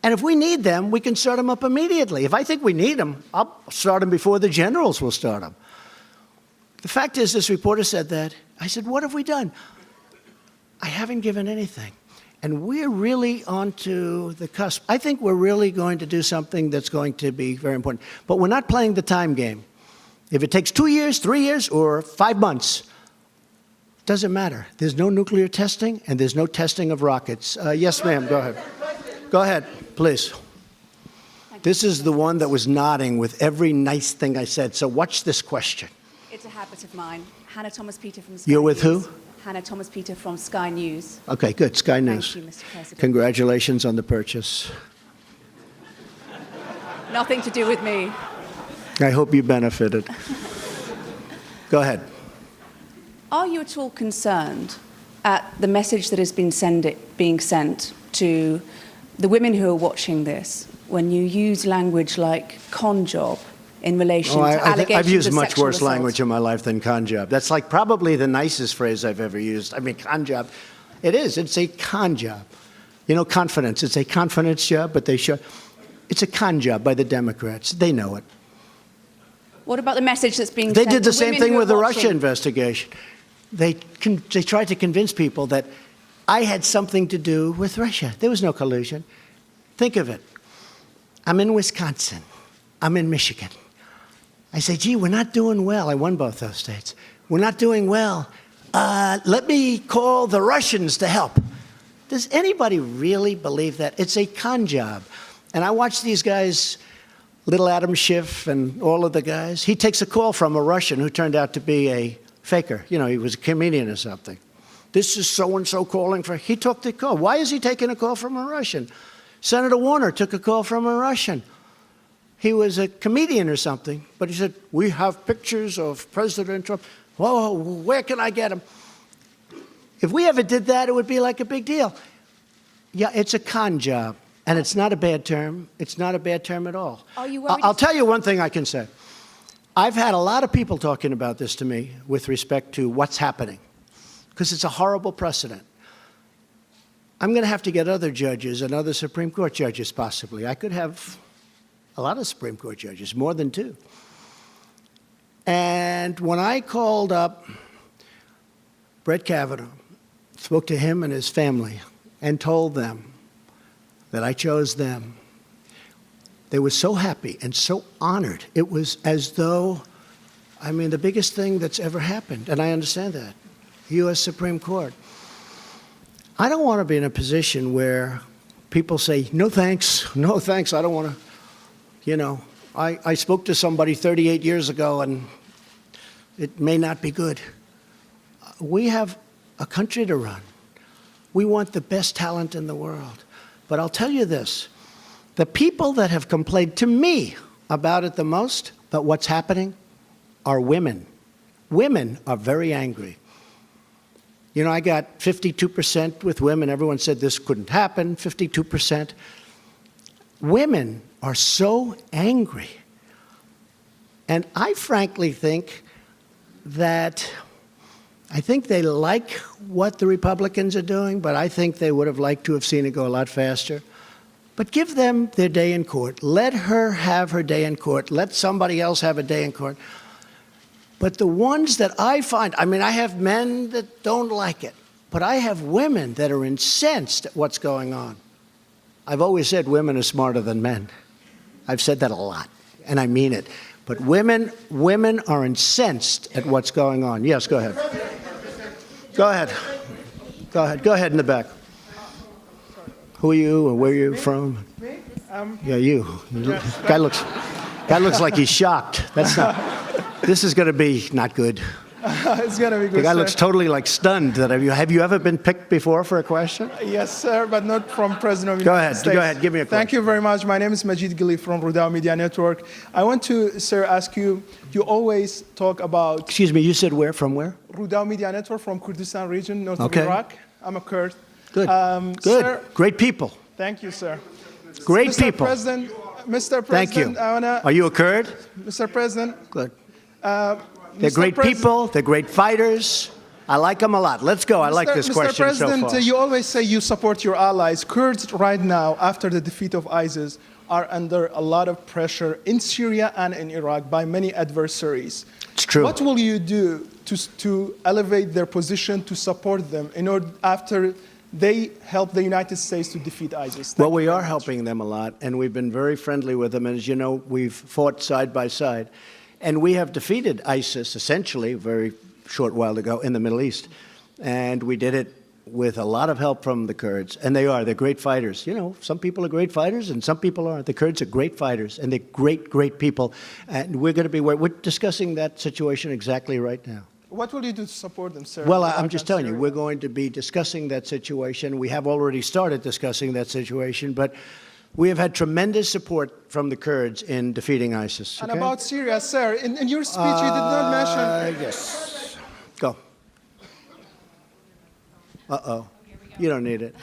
And if we need them, we can start them up immediately. If I think we need them, I'll start them before the generals will start them. The fact is, this reporter said that. I said, what have we done? I haven't given anything. And we're really onto the cusp. I think we're really going to do something that's going to be very important. But we're not playing the time game. If it takes 2 years, 3 years, or 5 months, doesn't matter. There's no nuclear testing, and there's no testing of rockets. Yes, ma'am, go ahead. Go ahead, please. This is the one that was nodding with every nice thing I said. So watch this question. It's a habit of mine. Hannah Thomas-Peter from Sky News. You're with who? Hannah Thomas-Peter from Sky News. Okay, good. Sky News. Thank you, Mr. President. Congratulations on the purchase. Nothing to do with me. I hope you benefited. Go ahead. Are you at all concerned at the message that has been being sent to the women who are watching this when you use language like con job in relation to allegations I've used of much sexual worse assault? language in my life than con job. That's like probably the nicest phrase I've ever used. I mean, con job. It is. It's a con job. Confidence. It's a confidence job, but it's a con job by the Democrats. They know it. What about the message that's being They sent did the to same women thing who with are the watching? Russia investigation. They tried to convince people that I had something to do with Russia. There was no collusion. Think of it. I'm in Wisconsin. I'm in Michigan. I say, gee, we're not doing well. I won both those states. We're not doing well. Let me call the Russians to help. Does anybody really believe that? It's a con job. And I watch these guys, little Adam Schiff and all of the guys. He takes a call from a Russian who turned out to be a faker. He was a comedian or something. This is so-and-so calling for... He took the call. Why is he taking a call from a Russian? Senator Warner took a call from a Russian. He was a comedian or something, but he said, we have pictures of President Trump. Whoa, where can I get them? If we ever did that, it would be like a big deal. Yeah, it's a con job, and it's not a bad term. It's not a bad term at all. Are you worried? I'll tell you one thing I can say. I've had a lot of people talking about this to me with respect to what's happening, because it's a horrible precedent. I'm going to have to get other judges and other Supreme Court judges, possibly. I could have a lot of Supreme Court judges, more than 2. And when I called up Brett Kavanaugh, spoke to him and his family, and told them that I chose them, they were so happy and so honored. It was as though, I mean, the biggest thing that's ever happened, and I understand that, U.S. Supreme Court. I don't want to be in a position where people say, no thanks, I don't want to, you know. I spoke to somebody 38 years ago, and it may not be good. We have a country to run. We want the best talent in the world. But I'll tell you this, the people that have complained to me about it the most, about what's happening, are women. Women are very angry. You know, I got 52% with women. Everyone said this couldn't happen, 52%. Women are so angry. And I frankly think that they like what the Republicans are doing, but I think they would have liked to have seen it go a lot faster. But give them their day in court. Let her have her day in court. Let somebody else have a day in court. But the ones that I find, I mean, I have men that don't like it, but I have women that are incensed at what's going on. I've always said women are smarter than men. I've said that a lot, and I mean it. But women are incensed at what's going on. Yes, go ahead. Go ahead in the back. Who are you, or where are you from? Me? Yeah, you. Guy looks like he's shocked. That's not. This is going to be not good. It's going to be good, The guy sir. looks totally like stunned. Have you ever been picked before for a question? Yes, sir, but not from President of the Go United ahead. States. Go ahead. Give me a question. Thank you very much. My name is Majid Gili from Rudao Media Network. I want to, sir, ask you, you always talk about... Excuse me, you said where? From where? Rudao Media Network from Kurdistan region, north Okay. of Iraq. I'm a Kurd. Good. Good. Sir, Great people. thank you, sir. Great Mr. people. Mr. President, Thank you. I wanna, Are you a Kurd? Mr. President, Good. They're Mr. great President- people. They're great fighters. I like them a lot. Let's go. I like this Mr. question President, so far. you always say you support your allies. Kurds right now, after the defeat of ISIS, are under a lot of pressure in Syria and in Iraq by many adversaries. It's true. What will you do to elevate their position, to support them, in order after they help the United States to defeat ISIS? Well, we are helping them a lot, and we've been very friendly with them. And as you know, we've fought side by side. And we have defeated ISIS, essentially, a very short while ago in the Middle East. And we did it with a lot of help from the Kurds. And they're great fighters. You know, some people are great fighters and some people aren't. The Kurds are great fighters, and they're great, great people. And we're discussing that situation exactly right now. What will you do to support them, sir? Well, I'm just telling you, we're going to be discussing that situation. We have already started discussing that situation, but we have had tremendous support from the Kurds in defeating ISIS. And okay? about Syria, sir, in your speech you did not mention... Yes. Go. Uh-oh. You don't need it.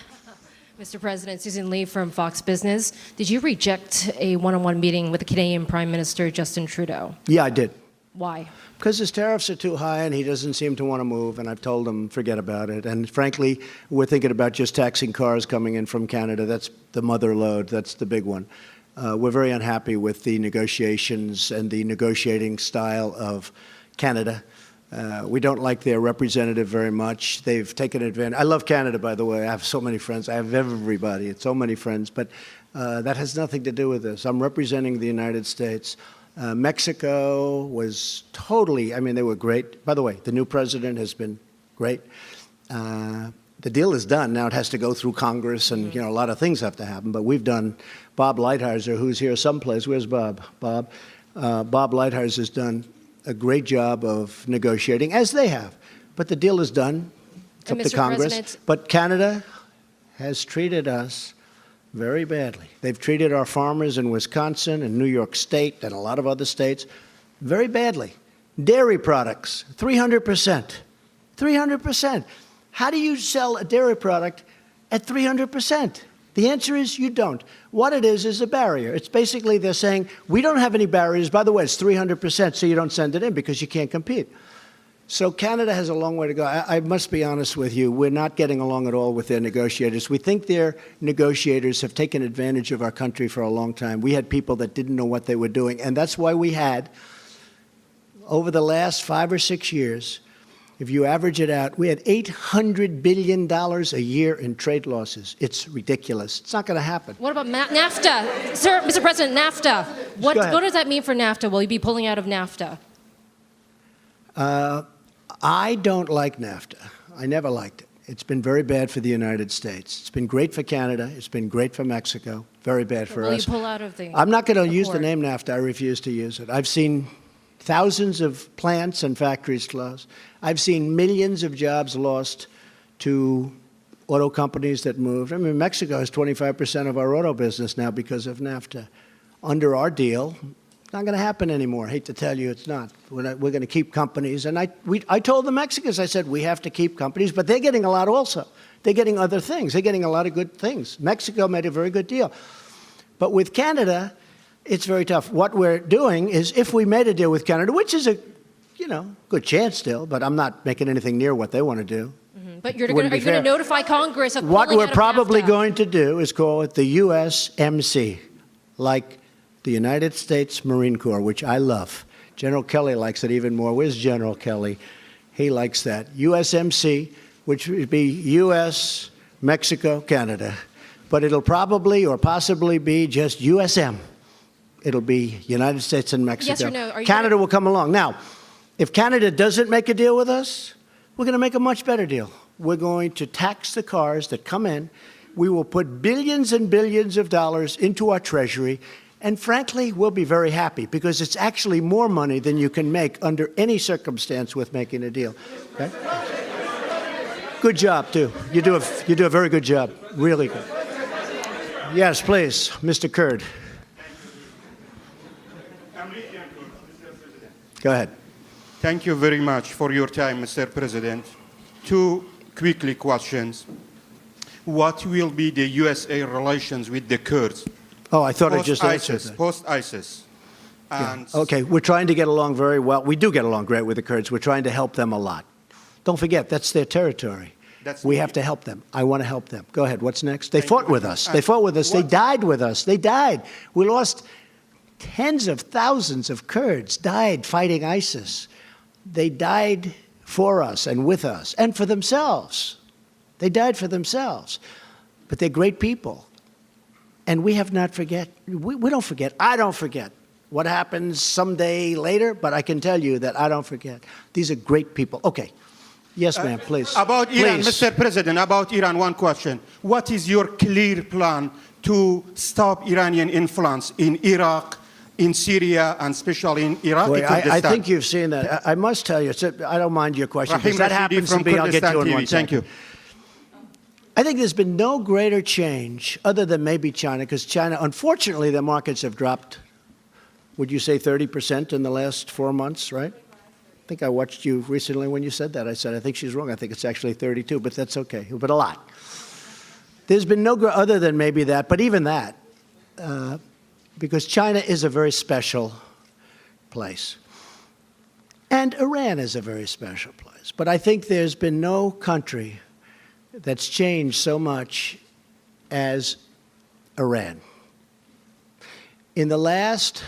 Mr. President, Susan Lee from Fox Business. Did you reject a one-on-one meeting with the Canadian Prime Minister Justin Trudeau? Yeah, I did. Why? Because his tariffs are too high and he doesn't seem to want to move, and I've told him forget about it. And frankly, we're thinking about just taxing cars coming in from Canada. That's the mother lode. That's the big one. We're very unhappy with the negotiations and the negotiating style of Canada. We don't like their representative very much. They've taken advantage. I love Canada, by the way. I have so many friends. I have everybody. It's so many friends. But that has nothing to do with this. I'm representing the United States. Mexico was totally, I mean, they were great. By the way, the new president has been great. The deal is done. Now it has to go through Congress, and, you know, a lot of things have to happen. But we've done, Bob Lighthizer, who's here someplace. Where's Bob? Bob Lighthizer has done a great job of negotiating, as they have. But the deal is done. It's up to Congress. But Canada has treated us very badly. They've treated our farmers in Wisconsin and New York State and a lot of other states very badly. Dairy products, 300%. 300%. How do you sell a dairy product at 300%? The answer is you don't. What it is a barrier. It's basically they're saying, we don't have any barriers. By the way, it's 300%, so you don't send it in because you can't compete. So Canada has a long way to go. I must be honest with you. We're not getting along at all with their negotiators. We think their negotiators have taken advantage of our country for a long time. We had people that didn't know what they were doing. And that's why we had, over the last 5 or 6 years, if you average it out, we had $800 billion a year in trade losses. It's ridiculous. It's not going to happen. What about NAFTA? Sir, Mr. President, NAFTA. What does that mean for NAFTA? Will you be pulling out of NAFTA? I don't like NAFTA. I never liked it. It's been very bad for the United States. It's been great for Canada. It's been great for Mexico. Very bad for us. Will you pull out of the I'm not going to use the accord? name NAFTA. I refuse to use it. I've seen thousands of plants and factories closed. I've seen millions of jobs lost to auto companies that moved. I mean, Mexico has 25% of our auto business now because of NAFTA. Under our deal, it's not going to happen anymore. I hate to tell you, it's not. We're going to keep companies. And I told the Mexicans, I said, we have to keep companies, but they're getting a lot also. They're getting other things. They're getting a lot of good things. Mexico made a very good deal. But with Canada, it's very tough. What we're doing is, if we made a deal with Canada, which is a, good chance still, but I'm not making anything near what they want to do. Mm-hmm. But are you going to notify Congress of what pulling we're out of probably NAFTA? going to do is call it the USMC, like the United States Marine Corps, which I love. General Kelly likes it even more. Where's General Kelly? He likes that. USMC, which would be US, Mexico, Canada. But it'll probably or possibly be just USM. It'll be United States and Mexico. Yes or no? Canada will come along. Now, if Canada doesn't make a deal with us, we're going to make a much better deal. We're going to tax the cars that come in. We will put billions and billions of dollars into our treasury. And frankly, we'll be very happy because it's actually more money than you can make under any circumstance with making a deal. Okay? Good job, too. You do a very good job. Really good. Yes, please, Mr. Kurd. Go ahead. Thank you very much for your time, Mr. President. Two quickly questions. What will be the USA relations with the Kurds? Oh, I thought I just answered that. Post-ISIS. And Okay, we're trying to get along very well. We do get along great with the Kurds. We're trying to help them a lot. Don't forget, that's their territory. We have to help them. I want to help them. Go ahead. What's next? They fought with us. They fought with us. They died with us. They died. We lost tens of thousands of Kurds died fighting ISIS. They died for us and with us and for themselves. They died for themselves. But they're great people. And we have not forget. We don't forget. I don't forget what happens someday later, but I can tell you that I don't forget. These are great people. Okay. Yes, ma'am, please. About Iran, Please. Mr. President, about Iran, one question. What is your clear plan to stop Iranian influence in Iraq, in Syria, and especially in Iraq? Boy, I think you've seen that. I must tell you, I don't mind your question, because that happens to me. I'll get to it in 1 second. Thank you. I think there's been no greater change, other than maybe China, because China, unfortunately, their markets have dropped, would you say 30% in the last 4 months, right? I think I watched you recently when you said that. I said, I think she's wrong. I think it's actually 32, but that's okay. But a lot. There's been no other than maybe that, but even that, because China is a very special place. And Iran is a very special place. But I think there's been no country that's changed so much as Iran. In the last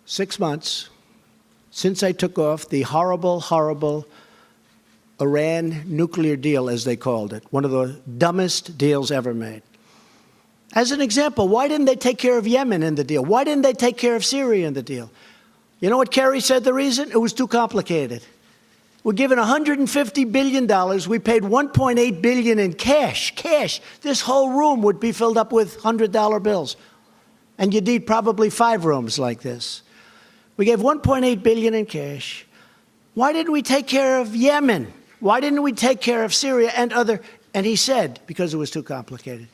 6 months, since I took off the horrible, horrible Iran nuclear deal, as they called it, one of the dumbest deals ever made. As an example, why didn't they take care of Yemen in the deal? Why didn't they take care of Syria in the deal? You know what Kerry said the reason? It was too complicated. We're given $150 billion. We paid $1.8 billion in cash. Cash. This whole room would be filled up with $100 bills. And you'd need probably 5 rooms like this. We gave $1.8 billion in cash. Why didn't we take care of Yemen? Why didn't we take care of Syria and other? And he said, because it was too complicated.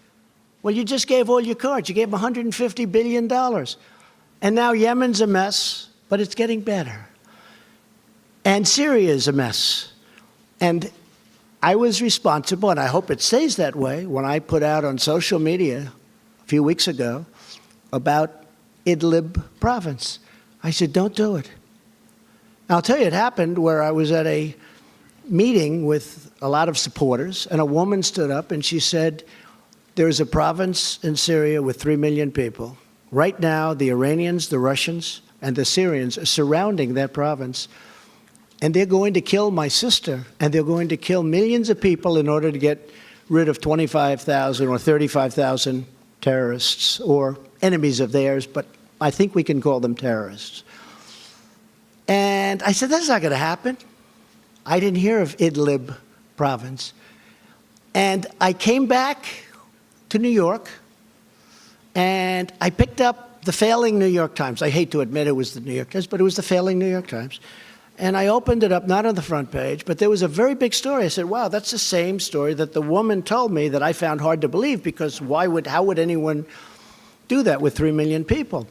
Well, you just gave all your cards. You gave them $150 billion. And now Yemen's a mess, but it's getting better. And Syria is a mess. And I was responsible, and I hope it stays that way, when I put out on social media a few weeks ago about Idlib province. I said, don't do it. I'll tell you, it happened where I was at a meeting with a lot of supporters, and a woman stood up and she said, there's a province in Syria with 3 million people. Right now, the Iranians, the Russians, and the Syrians are surrounding that province, and they're going to kill my sister, and they're going to kill millions of people in order to get rid of 25,000 or 35,000 terrorists or enemies of theirs, but I think we can call them terrorists. And I said, that's not going to happen. I didn't hear of Idlib province. And I came back to New York, and I picked up the failing New York Times. I hate to admit it was the New York Times, but it was the failing New York Times. And I opened it up, not on the front page, but there was a very big story. I said, wow, that's the same story that the woman told me that I found hard to believe, because how would anyone do that with 3 million people?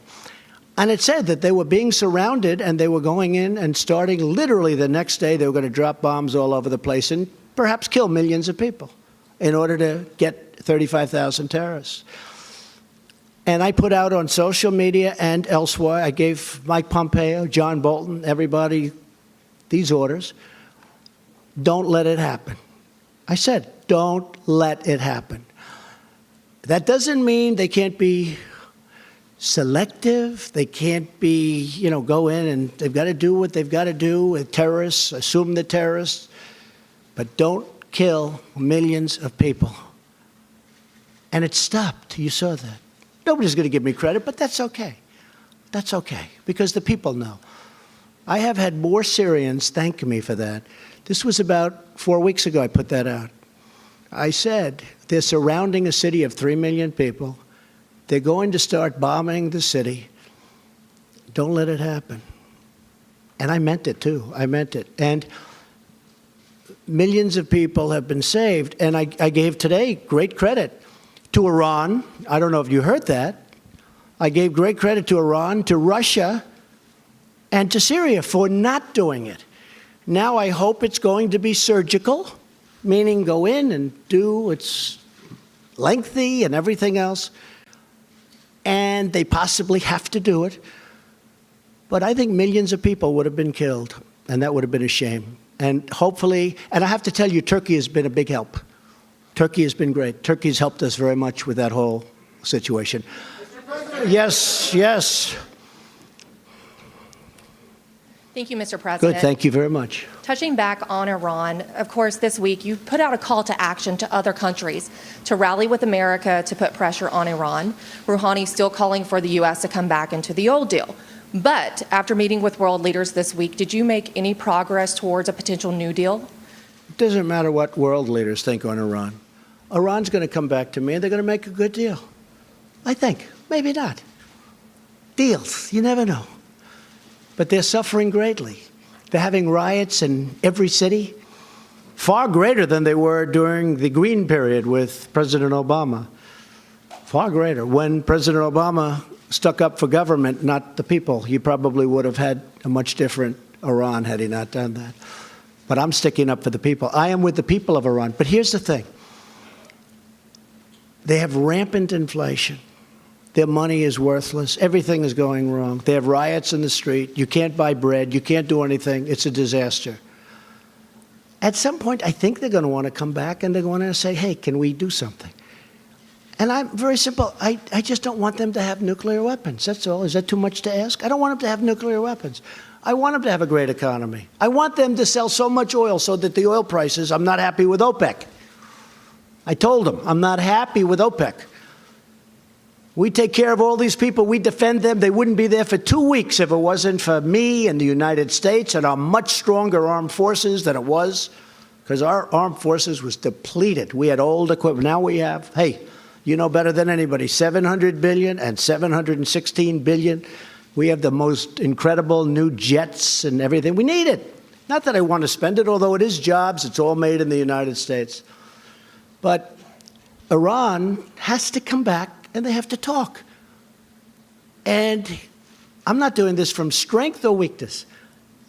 And it said that they were being surrounded, and they were going in and starting literally the next day, they were going to drop bombs all over the place and perhaps kill millions of people in order to get 35,000 terrorists. And I put out on social media and elsewhere, I gave Mike Pompeo, John Bolton, everybody these orders. Don't let it happen. I said, don't let it happen. That doesn't mean they can't be selective. They can't be, go in and they've got to do what they've got to do with terrorists, assume the terrorists, but don't kill millions of people. And it stopped. You saw that. Nobody's going to give me credit, but that's okay. That's okay, because the people know. I have had more Syrians thank me for that. This was about 4 weeks ago I put that out. I said, they're surrounding a city of 3 million people. They're going to start bombing the city. Don't let it happen. And I meant it, too. I meant it. And millions of people have been saved. And I gave today great credit to Iran. I don't know if you heard that. I gave great credit to Iran, to Russia, and to Syria for not doing it. Now I hope it's going to be surgical, meaning go in and do, it's lengthy and everything else, and they possibly have to do it. But I think millions of people would have been killed, and that would have been a shame. And hopefully, and I have to tell you, Turkey has been a big help. Turkey has been great. Turkey's helped us very much with that whole situation. Yes, yes. Thank you, Mr. President. Good, thank you very much. Touching back on Iran, of course, this week you put out a call to action to other countries to rally with America to put pressure on Iran. Rouhani still calling for the U.S. to come back into the old deal. But after meeting with world leaders this week, did you make any progress towards a potential new deal? It doesn't matter what world leaders think on Iran. Iran's going to come back to me and they're going to make a good deal. I think. Maybe not. Deals. You never know. But they're suffering greatly. They're having riots in every city, far greater than they were during the Green period with President Obama. Far greater. When President Obama stuck up for government, not the people, he probably would have had a much different Iran had he not done that. But I'm sticking up for the people. I am with the people of Iran. But here's the thing. They have rampant inflation. Their money is worthless. Everything is going wrong. They have riots in the street. You can't buy bread. You can't do anything. It's a disaster. At some point, I think they're going to want to come back and they're going to say, hey, can we do something? And I'm very simple. I just don't want them to have nuclear weapons. That's all. Is that too much to ask? I don't want them to have nuclear weapons. I want them to have a great economy. I want them to sell so much oil so that the oil prices, I'm not happy with OPEC. I told them, I'm not happy with OPEC. We take care of all these people. We defend them. They wouldn't be there for 2 weeks if it wasn't for me and the United States and our much stronger armed forces than it was, because our armed forces was depleted. We had old equipment. Now we have, hey, you know better than anybody, $700 billion and $716 billion. We have the most incredible new jets and everything. We need it. Not that I want to spend it, although it is jobs. It's all made in the United States. But Iran has to come back and they have to talk. And I'm not doing this from strength or weakness.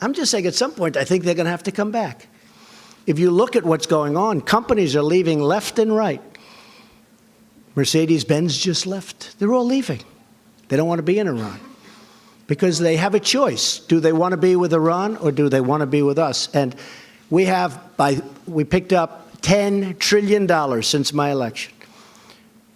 I'm just saying at some point I think they're going to have to come back. If you look at what's going on, companies are leaving left and right. Mercedes-Benz just left. They're all leaving. They don't want to be in Iran. because they have a choice. Do they want to be with Iran or do they want to be with us? And we picked up $10 trillion since my election.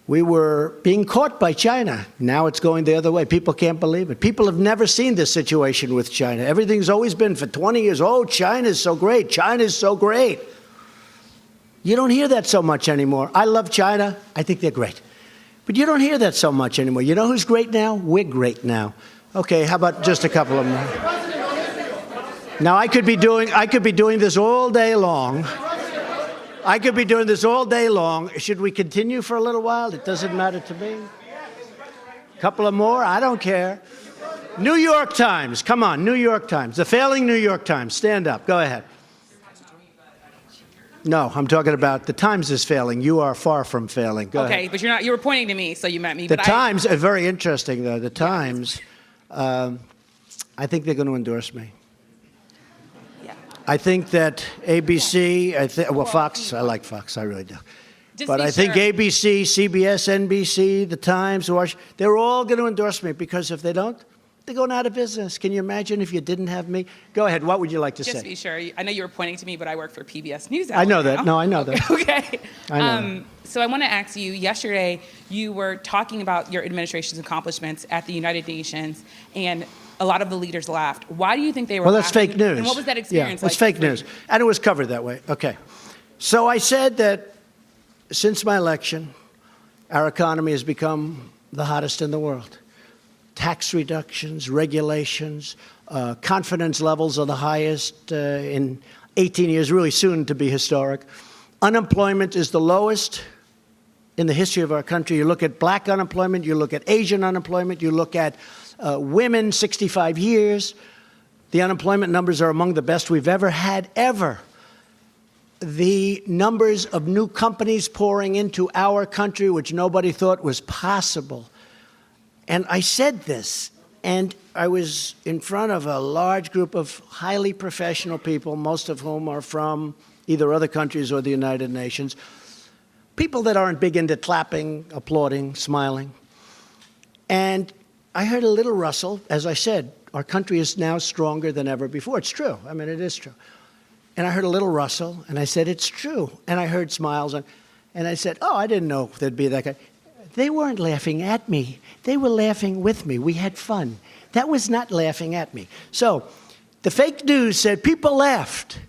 We were being caught by China. Now it's going the other way. People can't believe it. People have never seen this situation with China. Everything's always been for 20 years, oh, China's so great, China's so great. You don't hear that so much anymore. I love China. I think they're great. But you don't hear that so much anymore. You know who's great now? We're great now. Okay, how about just a couple of more? Now, I could be doing this all day long. I could be doing this all day long. Should we continue for a little while? It doesn't matter to me. A couple of more? I don't care. New York Times. Come on, New York Times. The failing New York Times. Stand up. Go ahead. No, I'm talking about the Times is failing. You are far from failing. Go ahead. Okay, but you're not. You were pointing to me, so you meant me. The Times are very interesting, though. The Times, I think they're going to endorse me. I think that ABC, Fox, I like Fox, I really do. But I think ABC, CBS, NBC, The Times, they're all going to endorse me because if they don't, they're going out of business. Can you imagine if you didn't have me? Go ahead. What would you like to say? Just to be sure, I know you were pointing to me, but I work for PBS News. I know that. No, I know that. Okay. I know. So I want to ask you, yesterday you were talking about your administration's accomplishments at the United Nations, and a lot of the leaders laughed. Why do you think they were laughing? Well, that's fake news. And what was that experience like? It's fake news. And it was covered that way. Okay. So I said that since my election, our economy has become the hottest in the world. Tax reductions, regulations, confidence levels are the highest in 18 years, really soon to be historic. Unemployment is the lowest in the history of our country. You look at black unemployment, you look at Asian unemployment, you look at women 65 years. The unemployment numbers are among the best we've ever had, ever. The numbers of new companies pouring into our country, which nobody thought was possible. And I said this, and I was in front of a large group of highly professional people, most of whom are from either other countries or the United Nations, people that aren't big into clapping, applauding, smiling. And I heard a little rustle. As I said, our country is now stronger than ever before. It's true. I mean, it is true. And I heard a little rustle, and I said, it's true. And I heard smiles, and I said, oh, I didn't know there'd be that guy. They weren't laughing at me. They were laughing with me. We had fun. That was not laughing at me. So the fake news said people laughed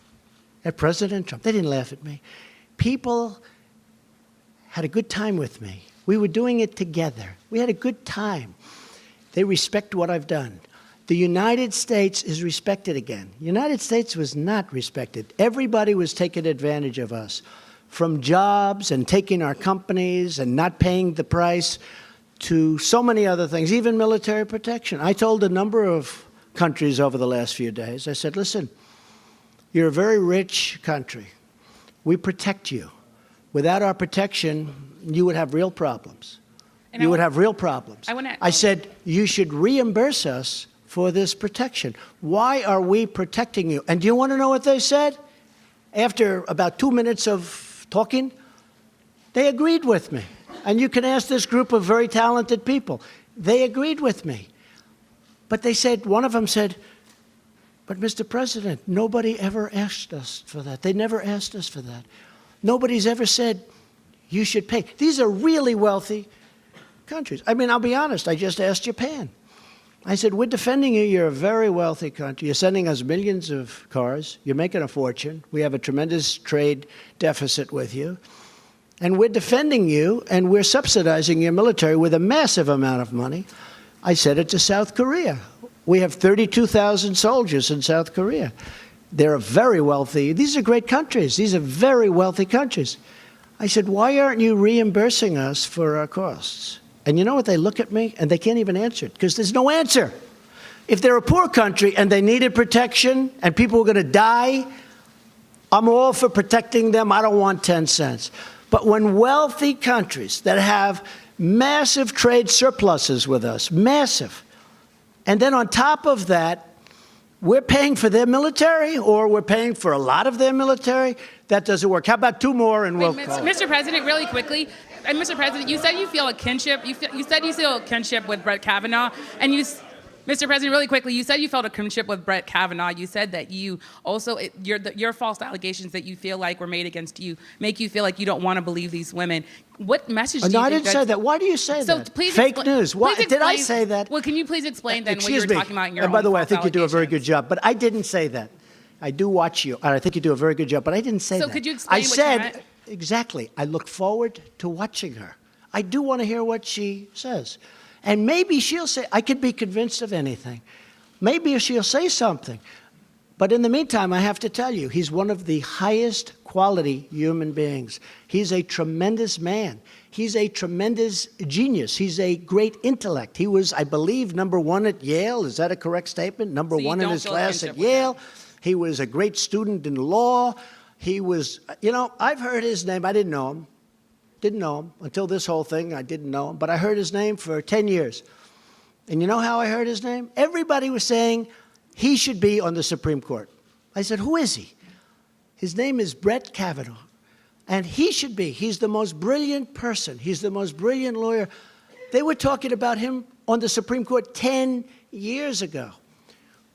at President Trump. They didn't laugh at me. People had a good time with me. We were doing it together. We had a good time. They respect what I've done. The United States is respected again. The United States was not respected. Everybody was taking advantage of us, from jobs and taking our companies and not paying the price to so many other things, even military protection. I told a number of countries over the last few days, I said, listen, you're a very rich country. We protect you. Without our protection, you would have real problems. You would have real problems. I said, you should reimburse us for this protection. Why are we protecting you? And do you want to know what they said? After about 2 minutes of talking, they agreed with me. And you can ask this group of very talented people. They agreed with me. But they said, one of them said, but Mr. President, nobody ever asked us for that. They never asked us for that. Nobody's ever said, you should pay. These are really wealthy countries. I mean, I'll be honest, I just asked Japan. I said, we're defending you. You're a very wealthy country. You're sending us millions of cars. You're making a fortune. We have a tremendous trade deficit with you. And we're defending you, and we're subsidizing your military with a massive amount of money. I said it to South Korea. We have 32,000 soldiers in South Korea. They're very wealthy. These are great countries. These are very wealthy countries. I said, why aren't you reimbursing us for our costs? And you know what? They look at me, and they can't even answer it, because there's no answer. If they're a poor country and they needed protection and people were going to die, I'm all for protecting them. I don't want 10 cents. But when wealthy countries that have massive trade surpluses with us, massive, and then on top of that, we're paying for their military, or we're paying for a lot of their military, that doesn't work. How about 2 more and we'll call it. Mr. President, really quickly, and Mr. President, you said you feel a kinship. You said you feel a kinship with Brett Kavanaugh, and Mr. President, really quickly, you said you felt a kinship with Brett Kavanaugh. You said that you also, your false allegations that you feel like were made against you make you feel like you don't want to believe these women. What message do you No, I think didn't say that. Why do you say So that? please Fake explain- news. Why, please did I explain- say that? Well, can you please explain then what you Excuse were me. talking about in your And by own the way, I false think you do a very good allegations? job, but I didn't say that. I do watch you, and I think you do a very good job, but I didn't say So that. could you explain I what you said, meant? exactly, I look forward to watching her. I do want to hear what she says. And maybe she'll say, I could be convinced of anything. Maybe she'll say something. But in the meantime, I have to tell you, he's one of the highest quality human beings. He's a tremendous man. He's a tremendous genius. He's a great intellect. He was, I believe, #1 at Yale. Is that a correct statement? Number So you one in don't his feel class kinship at with Yale. He was a great student in law. He was, I've heard his name. I didn't know him. Didn't know him until this whole thing. I didn't know him. But I heard his name for 10 years. And you know how I heard his name? Everybody was saying he should be on the Supreme Court. I said, who is he? His name is Brett Kavanaugh. And he should be. He's the most brilliant person. He's the most brilliant lawyer. They were talking about him on the Supreme Court 10 years ago.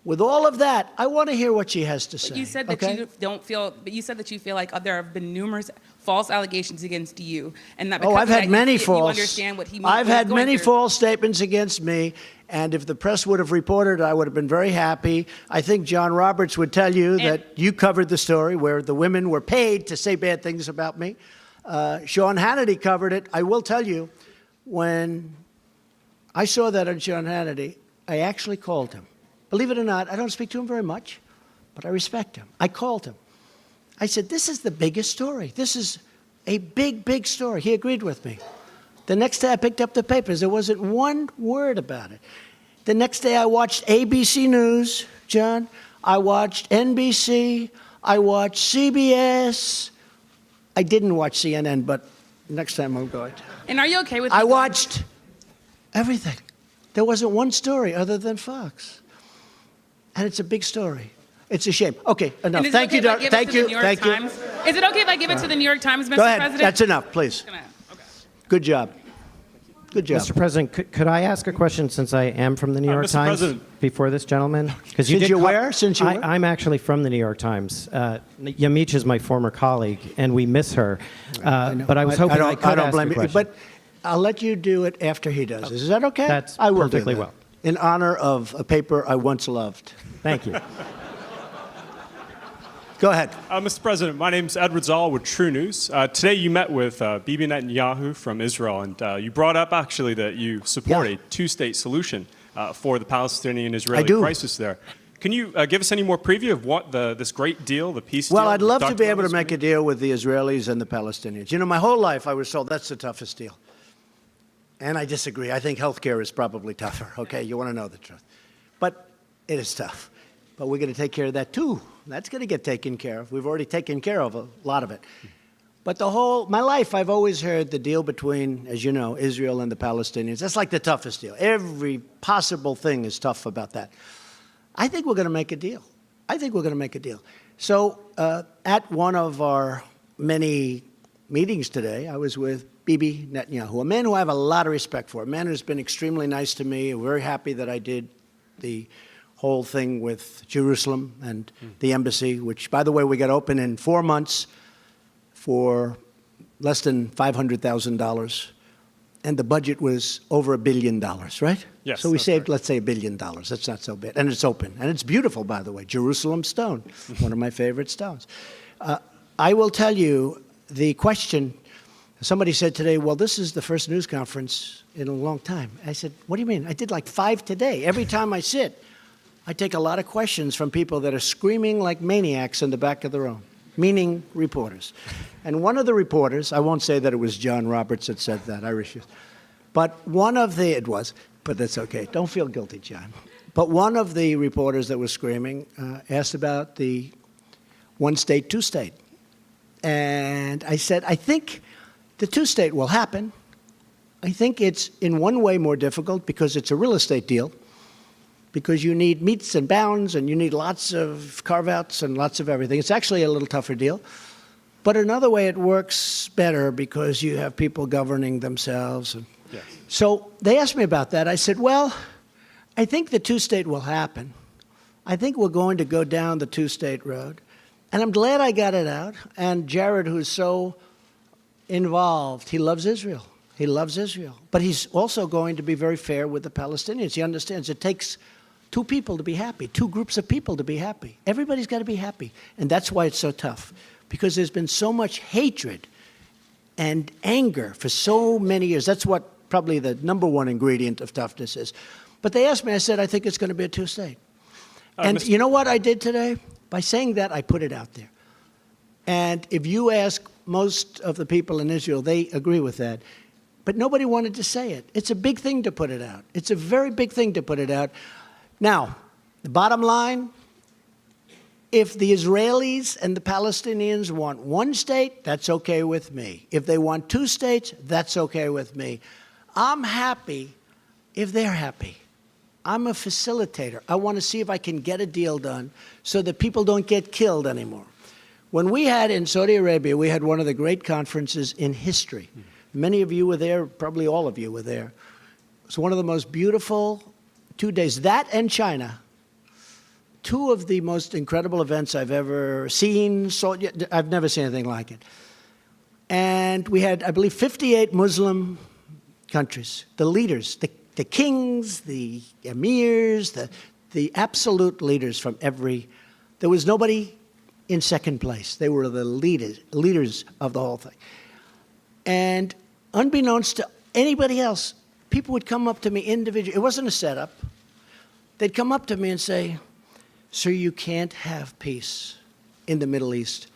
With all of that, I want to hear what she has to say. You said that you don't feel, but you said that you feel like there have been numerous false allegations against you, and that because I've of had that, many you false. understand what he means. I've what he's had going many through. false statements against me, and if the press would have reported, I would have been very happy. I think John Roberts would tell you that you covered the story where the women were paid to say bad things about me. Sean Hannity covered it. I will tell you, when I saw that on Sean Hannity, I actually called him. Believe it or not, I don't speak to him very much, but I respect him. I called him. I said, this is the biggest story. This is a big, big story. He agreed with me. The next day I picked up the papers. There wasn't one word about it. The next day I watched ABC News, John. I watched NBC. I watched CBS. I didn't watch CNN, but next time I'm going to. And are you okay with? I watched everything. There wasn't one story other than Fox. And it's a big story. It's a shame. Okay, enough. Thank you, Doc. Thank you. Thank you. Is it okay if I give it to the New York Times, Mr. Go ahead. President? That's enough, please. Good job. Good job. Mr. President, could I ask a question since I am from the New York Mr. Times President. before this gentleman? Since you're where? Since you're where? I'm actually from the New York Times. Yamiche is my former colleague, and we miss her. But I was hoping I could don't ask blame a you, question. but I'll let you do it after he does. Is that okay? That's I will do perfectly that. well. In honor of a paper I once loved. Thank you. Go ahead. Mr. President, my name is Edward Zoll with True News. Today you met with Bibi Netanyahu from Israel, and you brought up actually that you support a two-state solution for the Palestinian-Israeli crisis there. Can you give us any more preview of what this great deal, the peace deal? Well, I'd love to Dr. be able to Rose make a deal with the Israelis and the Palestinians. You know, my whole life I was told that's the toughest deal. And I disagree. I think health care is probably tougher. Okay, you want to know the truth. But it is tough. But we're going to take care of that too. That's going to get taken care of. We've already taken care of a lot of it. But my life, I've always heard the deal between, as you know, Israel and the Palestinians. That's like the toughest deal. Every possible thing is tough about that. I think we're going to make a deal. I think we're going to make a deal. So at one of our many meetings today, I was with Bibi Netanyahu, a man who I have a lot of respect for, a man who's been extremely nice to me. I'm very happy that I did the whole thing with Jerusalem and the embassy, which, by the way, we got open in 4 months for less than $500,000. And the budget was over $1 billion, right? Yes. So we saved, let's say, $1 billion. That's not so bad. And it's open. And it's beautiful, by the way. Jerusalem stone, one of my favorite stones. I will tell you the question. Somebody said today, well, this is the first news conference in a long time. I said, what do you mean? I did like 5 today. Every time I sit, I take a lot of questions from people that are screaming like maniacs in the back of the room, meaning reporters. And one of the reporters, I won't say that it was John Roberts that said that, I refuse. But it was, but that's okay. Don't feel guilty, John. But one of the reporters that was screaming asked about the one state, two state. And I said, I think the two-state will happen. I think it's in one way more difficult because it's a real estate deal, because you need meets and bounds and you need lots of carve-outs and lots of everything. It's actually a little tougher deal. But another way it works better because you have people governing themselves. And Yes. so they asked me about that. I said, well, I think the two-state will happen. I think we're going to go down the two-state road. And I'm glad I got it out. And Jared, who's so involved, he loves Israel. He loves Israel. But he's also going to be very fair with the Palestinians. He understands it takes two people to be happy, two groups of people to be happy. Everybody's got to be happy. And that's why it's so tough, because there's been so much hatred and anger for so many years. That's what probably the number one ingredient of toughness is. But they asked me, I said, I think it's going to be a two-state. And you know what I did today? By saying that, I put it out there. And if you ask most of the people in Israel, they agree with that. But nobody wanted to say it. It's a big thing to put it out. It's a very big thing to put it out. Now, the bottom line, if the Israelis and the Palestinians want one state, that's okay with me. If they want two states, that's okay with me. I'm happy if they're happy. I'm a facilitator. I want to see if I can get a deal done so that people don't get killed anymore. When we had in Saudi Arabia, we had one of the great conferences in history. Many of you were there, probably all of you were there. It was one of the most beautiful 2 days. That and China, two of the most incredible events I've ever seen. I've never seen anything like it. And we had, I believe, 58 Muslim countries, the leaders, the kings, the emirs, the absolute leaders from every. There was nobody in second place. They were the leaders of the whole thing. And unbeknownst to anybody else, people would come up to me individually. It wasn't a setup. They'd come up to me and say, "Sir, you can't have peace in the Middle East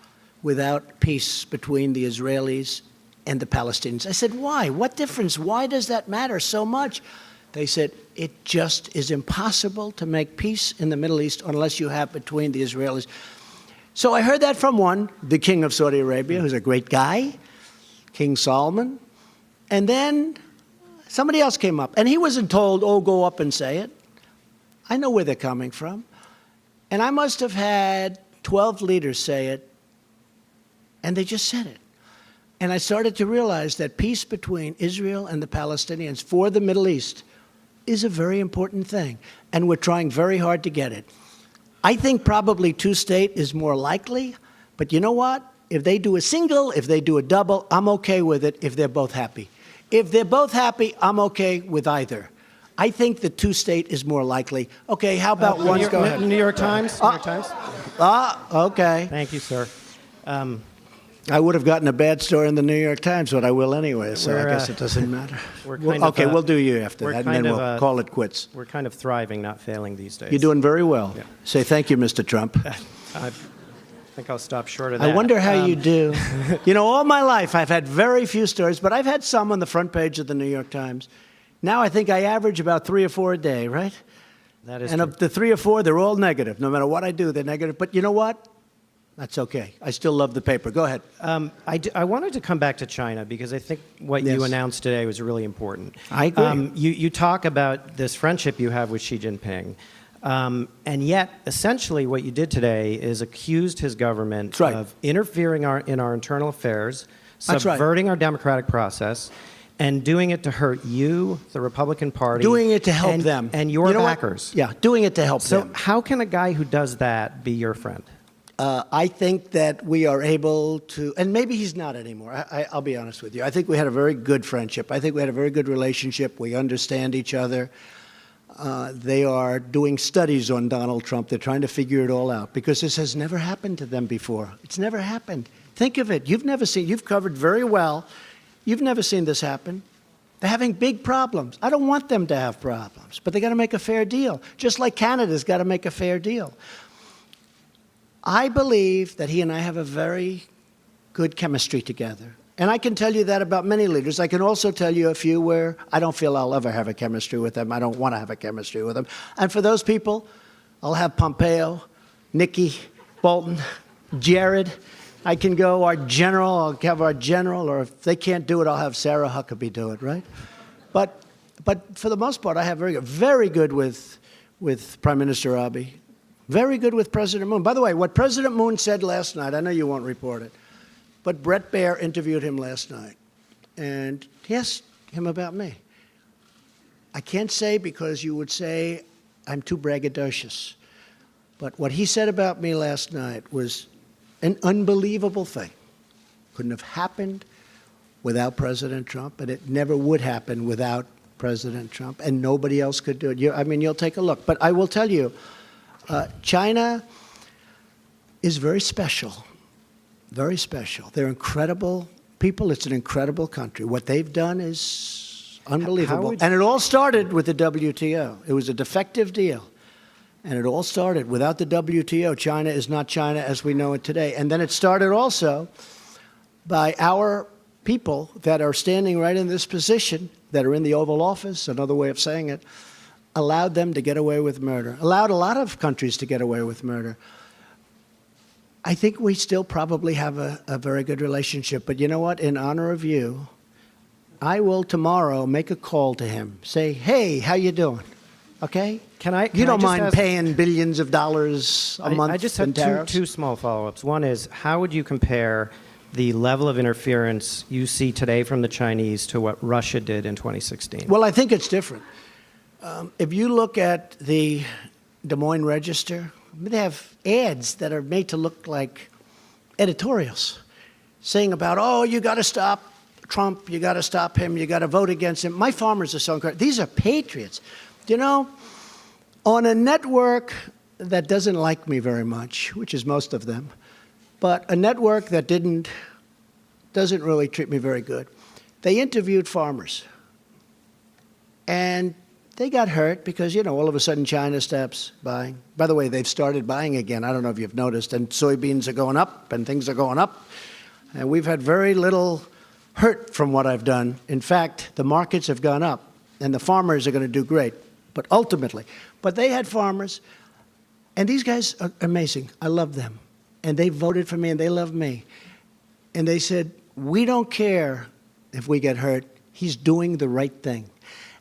without peace between the Israelis and the Palestinians." I said, "Why? What difference? Why does that matter so much?" They said, "It just is impossible to make peace in the Middle East unless you have between the Israelis." So I heard that from one, the king of Saudi Arabia, who's a great guy, King Solomon. And then somebody else came up. And he wasn't told, "Oh, go up and say it." I know where they're coming from. And I must have had 12 leaders say it, and they just said it. And I started to realize that peace between Israel and the Palestinians for the Middle East is a very important thing, and we're trying very hard to get it. I think probably two-state is more likely, but you know what? If they do a single, if they do a double, I'm okay with it if they're both happy. If they're both happy, I'm okay with either. I think the two-state is more likely. Okay, how about one? Go ahead. New York Times? New York Times? Okay. Thank you, sir. I would have gotten a bad story in the New York Times, but I will anyway, so I guess it doesn't matter. We'll do you after that, and then we'll call it quits. We're kind of thriving, not failing these days. You're doing very well. Yeah. Say thank you, Mr. Trump. I think I'll stop short of that. I wonder how you do. You know, all my life I've had very few stories, but I've had some on the front page of the New York Times. Now I think I average about 3 or 4 a day, right? That is and true. of the 3 or 4, they're all negative. No matter what I do, they're negative. But you know what? That's okay. I still love the paper. Go ahead. I wanted to come back to China because I think what you announced today was really important. I agree. You talk about this friendship you have with Xi Jinping. And yet, essentially, what you did today is accused his government of interfering in our internal affairs, subverting our democratic process, and doing it to hurt you, the Republican Party. Doing it to help them. And your backers. Yeah, doing it to help them. So how can a guy who does that be your friend? I think that we are able to, and maybe he's not anymore. I'll be honest with you. I think we had a very good friendship. I think we had a very good relationship. We understand each other. They are doing studies on Donald Trump. They're trying to figure it all out because this has never happened to them before. It's never happened. Think of it. You've covered very well. You've never seen this happen. They're having big problems. I don't want them to have problems, but they got to make a fair deal, just like Canada's got to make a fair deal. I believe that he and I have a very good chemistry together. And I can tell you that about many leaders. I can also tell you a few where I don't feel I'll ever have a chemistry with them. I don't want to have a chemistry with them. And for those people, I'll have Pompeo, Nikki, Bolton, Jared. I can go our general, I'll have our general, or if they can't do it, I'll have Sarah Huckabee do it, right? But for the most part, I have very good with Prime Minister Abiy. Very good with President Moon. By the way, what President Moon said last night, I know you won't report it, but Bret Baier interviewed him last night, and he asked him about me. I can't say because you would say I'm too braggadocious. But what he said about me last night was an unbelievable thing. Couldn't have happened without President Trump, and it never would happen without President Trump, and nobody else could do it. You'll take a look. But I will tell you, China is very special, very special. They're incredible people. It's an incredible country. What they've done is unbelievable. And it all started with the WTO. It was a defective deal. And it all started without the WTO. China is not China as we know it today. And then it started also by our people that are standing right in this position, that are in the Oval Office, another way of saying it, allowed them to get away with murder, allowed a lot of countries to get away with murder. I think we still probably have a very good relationship. But you know what? In honor of you, I will tomorrow make a call to him. Say, hey, how you doing? Okay? You don't mind paying billions of dollars a month? I just have two small follow-ups. One is, how would you compare the level of interference you see today from the Chinese to what Russia did in 2016? Well, I think it's different. If you look at the Des Moines Register, they have ads that are made to look like editorials saying about, oh, you got to stop Trump, you got to stop him, you got to vote against him. My farmers are so incredible. These are patriots. You know, on a network that doesn't like me very much, which is most of them, but a network that doesn't really treat me very good, they interviewed farmers. And they got hurt because, you know, all of a sudden China stops buying. By the way, they've started buying again. I don't know if you've noticed. And soybeans are going up and things are going up. And we've had very little hurt from what I've done. In fact, the markets have gone up and the farmers are going to do great. But ultimately, they had farmers. And these guys are amazing. I love them. And they voted for me and they love me. And they said, we don't care if we get hurt. He's doing the right thing.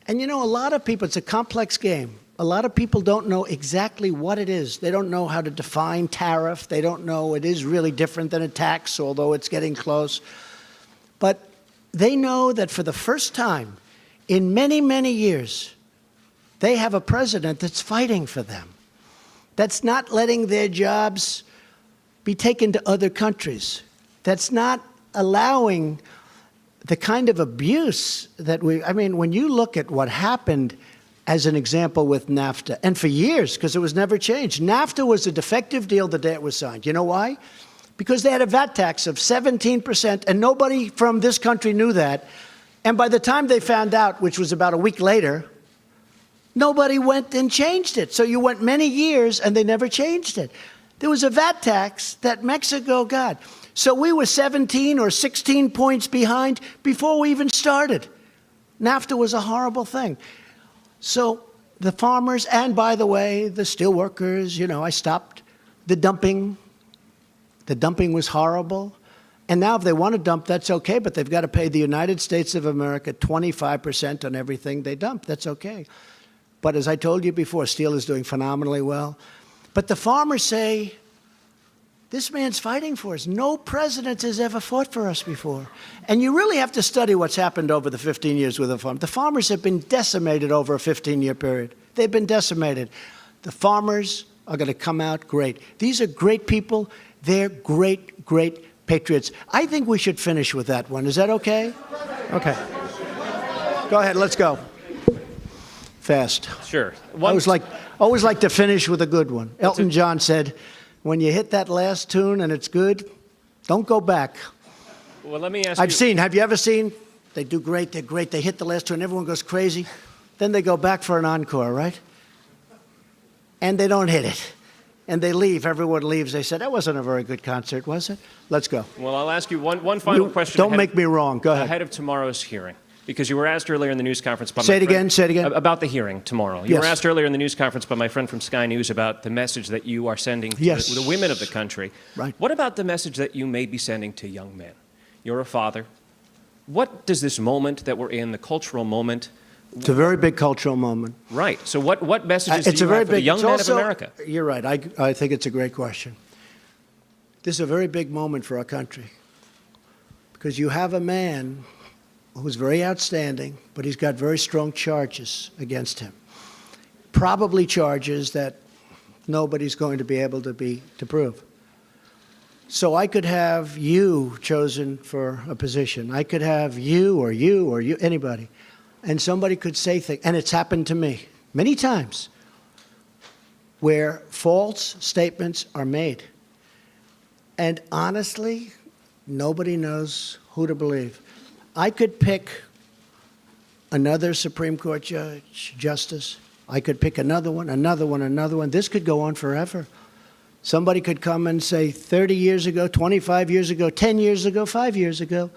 And you know, a lot of people, it's a complex game. A lot of people don't know exactly what it is. They don't know how to define tariff. They don't know it is really different than a tax, although it's getting close. But they know that for the first time in many, many years, they have a president that's fighting for them, that's not letting their jobs be taken to other countries, that's not allowing the kind of abuse that when you look at what happened as an example with NAFTA, and for years, because it was never changed. NAFTA was a defective deal the day it was signed. You know why? Because they had a VAT tax of 17%, and nobody from this country knew that. And by the time they found out, which was about a week later, nobody went and changed it. So you went many years, and they never changed it. There was a VAT tax that Mexico got. So we were 17 or 16 points behind before we even started. NAFTA was a horrible thing. So the farmers, and by the way, the steel workers, you know, I stopped the dumping. The dumping was horrible. And now if they want to dump, that's okay, but they've got to pay the United States of America 25% on everything they dump. That's okay. But as I told you before, steel is doing phenomenally well. But the farmers say, this man's fighting for us. No president has ever fought for us before. And you really have to study what's happened over the 15 years with the farmers. The farmers have been decimated over a 15-year period. They've been decimated. The farmers are going to come out great. These are great people. They're great, great patriots. I think we should finish with that one. Is that okay? Okay. Go ahead. Let's go. Fast. Sure. Always like to finish with a good one. Elton John said, when you hit that last tune and it's good, don't go back. Well, let me ask you. Have you ever seen? They do great, they're great. They hit the last tune, everyone goes crazy. Then they go back for an encore, right? And they don't hit it. And they leave, everyone leaves. They said, that wasn't a very good concert, was it? Let's go. Well, I'll ask you one final question. Don't make me wrong, go ahead. Ahead of tomorrow's hearing. Because you were asked earlier in the news conference by Say it again. About the hearing tomorrow. You were asked earlier in the news conference by my friend from Sky News about the message that you are sending to the women of the country. Right. What about the message that you may be sending to young men? You're a father. What does this moment that we're in, the cultural moment? It's a very big cultural moment. Right. So what messages do you have for the young men of America? You're right. I think it's a great question. This is a very big moment for our country. Because you have a man who's very outstanding, but he's got very strong charges against him. probably charges that nobody's going to be able to prove. So I could have you chosen for a position. I could have you or you, anybody. And somebody could say things, and it's happened to me many times, where false statements are made. And honestly, nobody knows who to believe. I could pick another Supreme Court justice. I could pick another one, another one, another one. This could go on forever. Somebody could come and say 30 years ago, 25 years ago, 10 years ago, 5 years ago,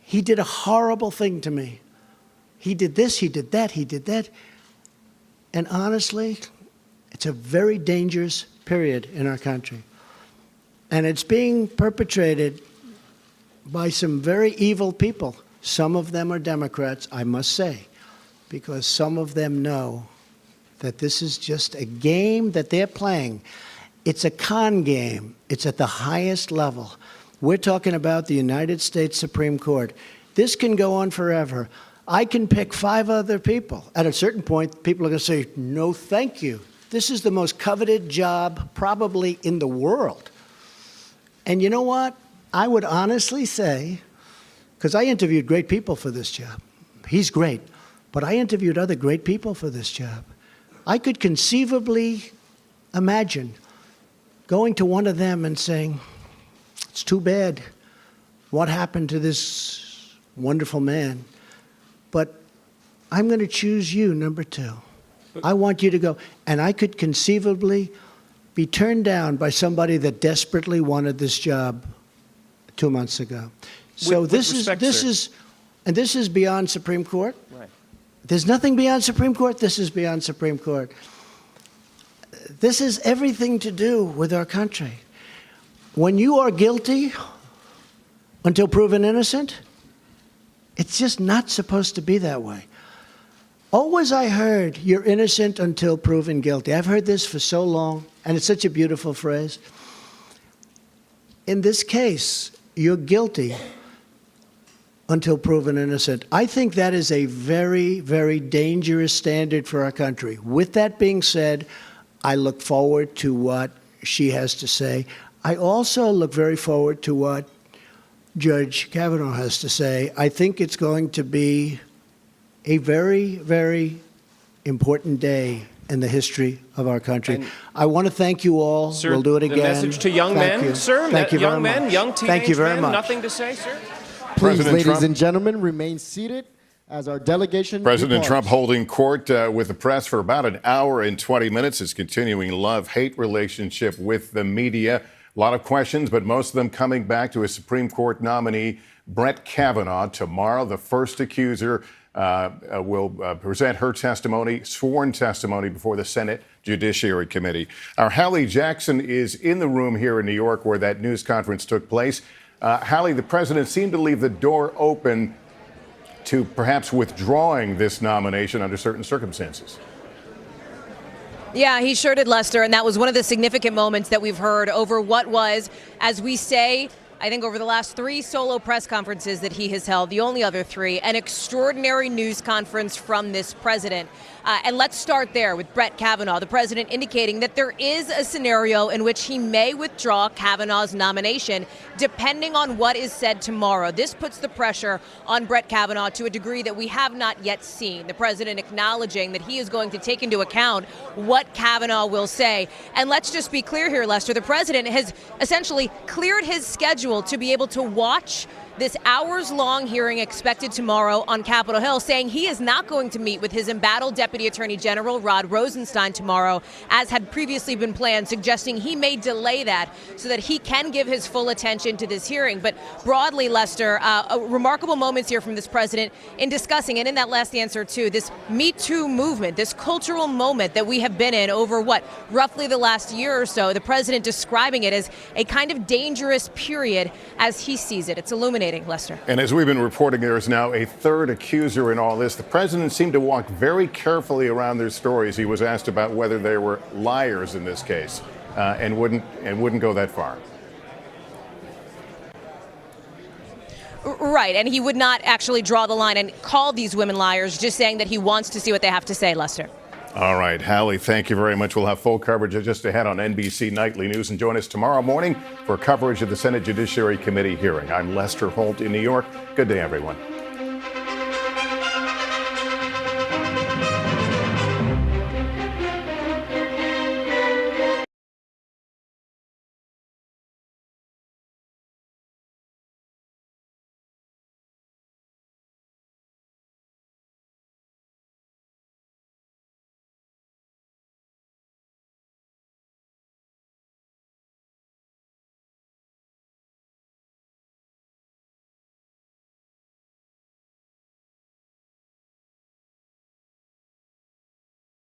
he did a horrible thing to me. He did this, he did that, he did that. And honestly, it's a very dangerous period in our country. And it's being perpetrated by some very evil people. Some of them are Democrats, I must say, because some of them know that this is just a game that they're playing. It's a con game. It's at the highest level. We're talking about the United States Supreme Court. This can go on forever. I can pick 5 other people. At a certain point, people are going to say, no, thank you. This is the most coveted job probably in the world. And you know what? I would honestly say, because I interviewed great people for this job. He's great. But I interviewed other great people for this job. I could conceivably imagine going to one of them and saying, it's too bad what happened to this wonderful man, but I'm going to choose you, number 2. I want you to go. And I could conceivably be turned down by somebody that desperately wanted this job 2 months ago. So this is beyond Supreme Court. Right. There's nothing beyond Supreme Court. This is beyond Supreme Court. This is everything to do with our country. When you are guilty until proven innocent, it's just not supposed to be that way. Always I heard, you're innocent until proven guilty. I've heard this for so long, and it's such a beautiful phrase. In this case, you're guilty until proven innocent. I think that is a very, very dangerous standard for our country. With that being said, I look forward to what she has to say. I also look very forward to what Judge Kavanaugh has to say. I think it's going to be a very, very important day in the history of our country. And I want to thank you all. Sir, we'll do it again. The message to young men, sir. Thank you young very men, much. young teenage Thank you very men. much. Nothing to say, sir. Please, President ladies Trump. and gentlemen, remain seated as our delegation President departs. Trump holding court with the press for about an hour and 20 minutes. His continuing love-hate relationship with the media. A lot of questions, but most of them coming back to his Supreme Court nominee, Brett Kavanaugh. Tomorrow, the first accuser will present her testimony, sworn testimony, before the Senate Judiciary Committee. Our Hallie Jackson is in the room here in New York where that news conference took place. Hallie, the president seemed to leave the door open to perhaps withdrawing this nomination under certain circumstances. Yeah, he sure did, Lester, and that was one of the significant moments that we've heard over what was, as we say, I think over the last 3 solo press conferences that he has held, the only other 3, an extraordinary news conference from this president. And let's start there with Brett Kavanaugh, the president indicating that there is a scenario in which he may withdraw Kavanaugh's nomination, depending on what is said tomorrow. This puts the pressure on Brett Kavanaugh to a degree that we have not yet seen. The president acknowledging that he is going to take into account what Kavanaugh will say. And let's just be clear here, Lester, the president has essentially cleared his schedule to be able to watch this hours-long hearing expected tomorrow on Capitol Hill, saying he is not going to meet with his embattled Deputy Attorney General Rod Rosenstein tomorrow, as had previously been planned, suggesting he may delay that so that he can give his full attention to this hearing. But broadly, Lester, remarkable moments here from this president in discussing, and in that last answer too, this Me Too movement, this cultural moment that we have been in over roughly the last year or so, the president describing it as a kind of dangerous period as he sees it. It's illuminating. Lester. And as we've been reporting, there is now a third accuser in all this. The president seemed to walk very carefully around their stories. He was asked about whether they were liars in this case, and wouldn't go that far. Right, and he would not actually draw the line and call these women liars, just saying that he wants to see what they have to say, Lester. All right, Hallie, thank you very much. We'll have full coverage just ahead on NBC Nightly News. And join us tomorrow morning for coverage of the Senate Judiciary Committee hearing. I'm Lester Holt in New York. Good day, everyone.